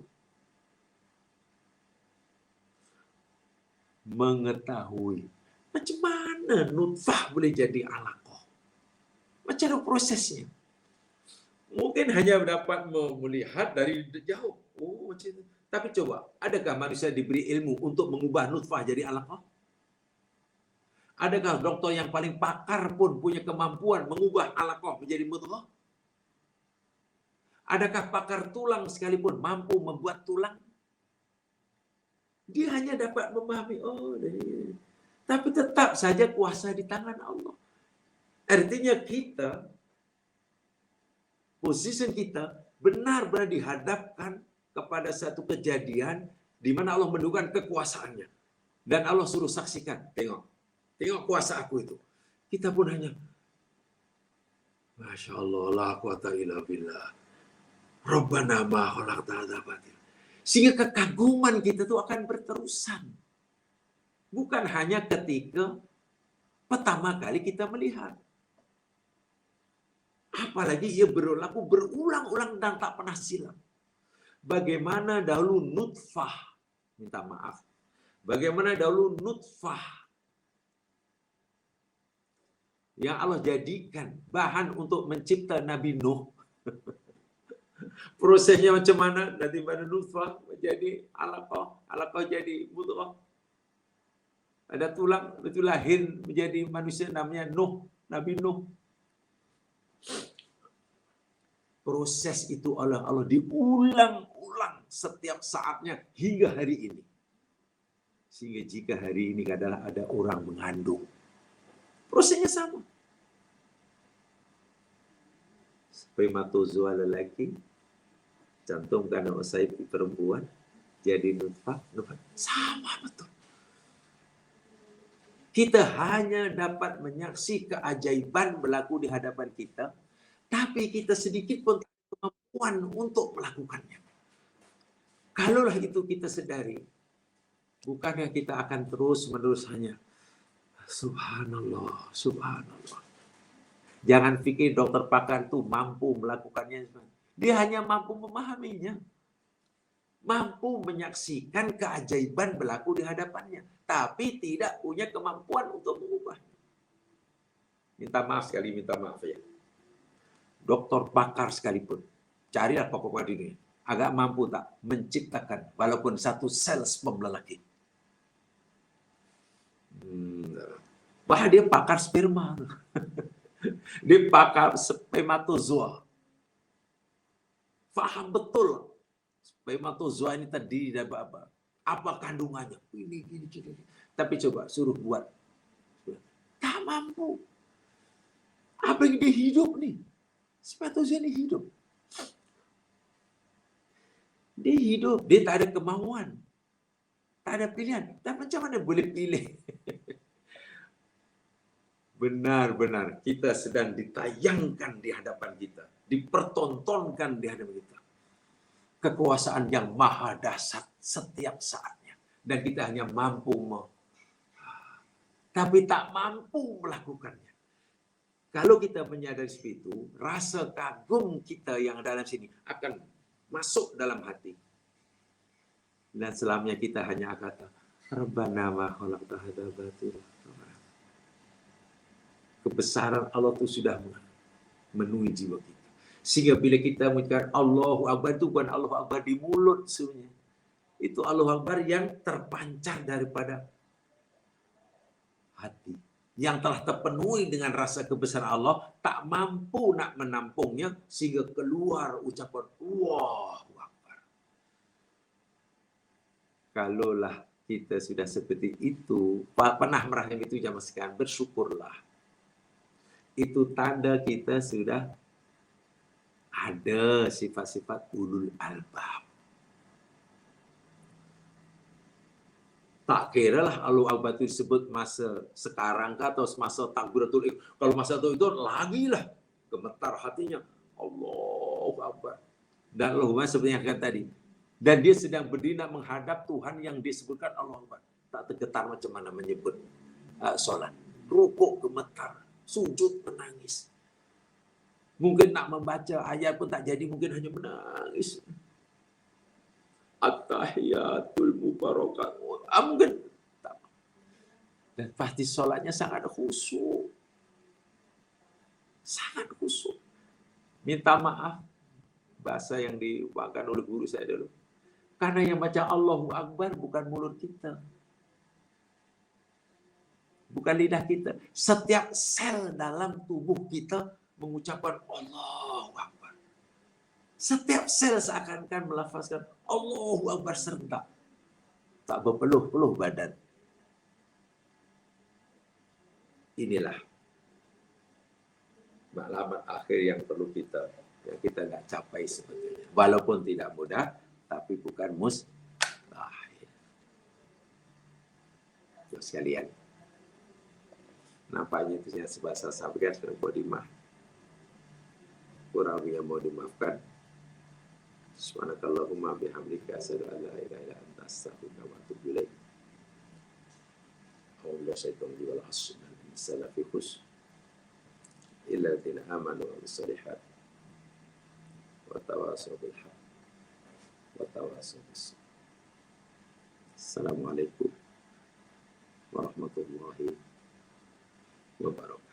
mengetahui macam mana nutfah boleh jadi alaqah. Macam mana prosesnya? Mungkin hanya dapat melihat dari jauh. Oh, macam itu. Tapi coba, adakah manusia diberi ilmu untuk mengubah nutfah jadi alaqah? Adakah dokter yang paling pakar pun punya kemampuan mengubah alaqah menjadi mudghah? Adakah pakar tulang sekalipun mampu membuat tulang? Dia hanya dapat memahami, tapi tetap saja kuasa di tangan Allah. Artinya kita, posisi kita benar-benar dihadapkan kepada satu kejadian di mana Allah menunjukkan kekuasaannya. Dan Allah suruh saksikan, tengok kuasa aku itu. Kita pun hanya, Masya Allah, la quwata illa billah. Rabbana ma khalaqta hadza batil. Sehingga kekaguman kita itu akan berterusan. Bukan hanya ketika pertama kali kita melihat. Apalagi ia berlaku berulang-ulang dan tak pernah silam. Bagaimana dahulu nutfah, minta maaf. Bagaimana dahulu nutfah yang Allah jadikan bahan untuk mencipta Nabi Nuh. Prosesnya macam mana? Dari pada nutfah menjadi alaqah, alaqah jadi mudghah. Ada tulang, itu lahir menjadi manusia namanya Nuh, Nabi Nuh. Proses itu oleh Allah diulang-ulang setiap saatnya hingga hari ini. Sehingga jika hari ini adalah ada orang mengandung, prosesnya sama. Spermatozoa lelaki, cantumkan oosit perempuan, jadi nutfah, sama betul. Kita hanya dapat menyaksi keajaiban berlaku di hadapan kita, tapi kita sedikit pun tak ada kemampuan untuk melakukannya. Kalaulah itu kita sedari, bukannya kita akan terus-menerus hanya subhanallah, subhanallah. Jangan pikir dokter pakar itu mampu melakukannya. Dia hanya mampu memahaminya. Mampu menyaksikan keajaiban berlaku di hadapannya. Tapi tidak punya kemampuan untuk mengubahnya. Minta maaf sekali, minta maaf ya. Dokter pakar sekalipun. Carilah pokok dunia. Agak mampu tak menciptakan walaupun satu sel sperm lelaki. Bahkan dia pakar sperma. Dia pakar spermatozoa. Faham betul spermatozoa ini terdiri dari apa kandungannya. Ini. Tapi coba suruh buat. Tak mampu. Apa yang dia hidup nih? Spermatozoa ini hidup. Dia hidup. Dia tak ada kemauan. Tak ada pilihan. Dan macam mana boleh pilih? Benar-benar kita sedang ditayangkan di hadapan kita. Dipertontonkan di hadapan kita. Kekuasaan yang maha dahsyat setiap saatnya. Dan kita hanya mampu tapi tak mampu melakukannya. Kalau kita menyadari itu, rasa kagum kita yang dalam sini akan masuk dalam hati. Dan selamanya kita hanya kata, Rabbana ma khalaqta hadza batila. Kebesaran Allah itu sudah memenuhi jiwa kita. Sehingga bila kita mengucapkan Allahu Akbar, itu bukan Allahu Akbar di mulut sebenarnya. Itu Allahu Akbar yang terpancar daripada hati. Yang telah terpenuhi dengan rasa kebesaran Allah, tak mampu nak menampungnya, sehingga keluar ucapan Allahu Akbar. Kalaulah kita sudah seperti itu, pernah merasakan itu zaman sekarang, bersyukurlah. Itu tanda kita sudah ada sifat-sifat ulul albab. Tak kira lah Allahu Akbar itu disebut masa sekarang atau masa takbiratul ihram. Kalau masa itu lagi lah gemetar hatinya. Allahu Akbar. Dan Allahumma seperti yang kata tadi. Dan dia sedang berdiri menghadap Tuhan yang disebutkan Allahu Akbar. Tak tergetar macam mana menyebut solat. Rukuk gemetar. Sujud menangis. Mungkin nak membaca ayat pun tak jadi, mungkin hanya menangis. At-tahiyatul mubarakat. Mungkin tak. Dan pasti solatnya sangat khusyuk. Sangat khusyuk. Minta maaf bahasa yang diucapkan oleh guru saya dulu. Karena yang baca Allahu Akbar bukan mulut kita. bukan lidah kita. Setiap sel dalam tubuh kita mengucapkan Allahu Akbar. Setiap sel seakan-akan melafazkan Allahu Akbar serentak. Tak berpeluh-peluh badan. Inilah maklumat akhir yang perlu kita, yang kita nggak capai sebetulnya. Walaupun tidak mudah, tapi bukan mustahil. Sekalian. Nampaknya itu yang sebasa sampaikan sudah mau dimah. Kurang yang mau dimaafkan. Subhanakallahumma bihamdika asyhadu an la ilaha illa anta astaghfiruka wa atubu ilaik. Alhamdulillah syaitan wal asr salafi khus illa alladziina aamanu wa amilus shalihaat wa tawassaw bil haqq wa tawassaw bis sabr. Assalamualaikum warahmatullahi wabarakatuh.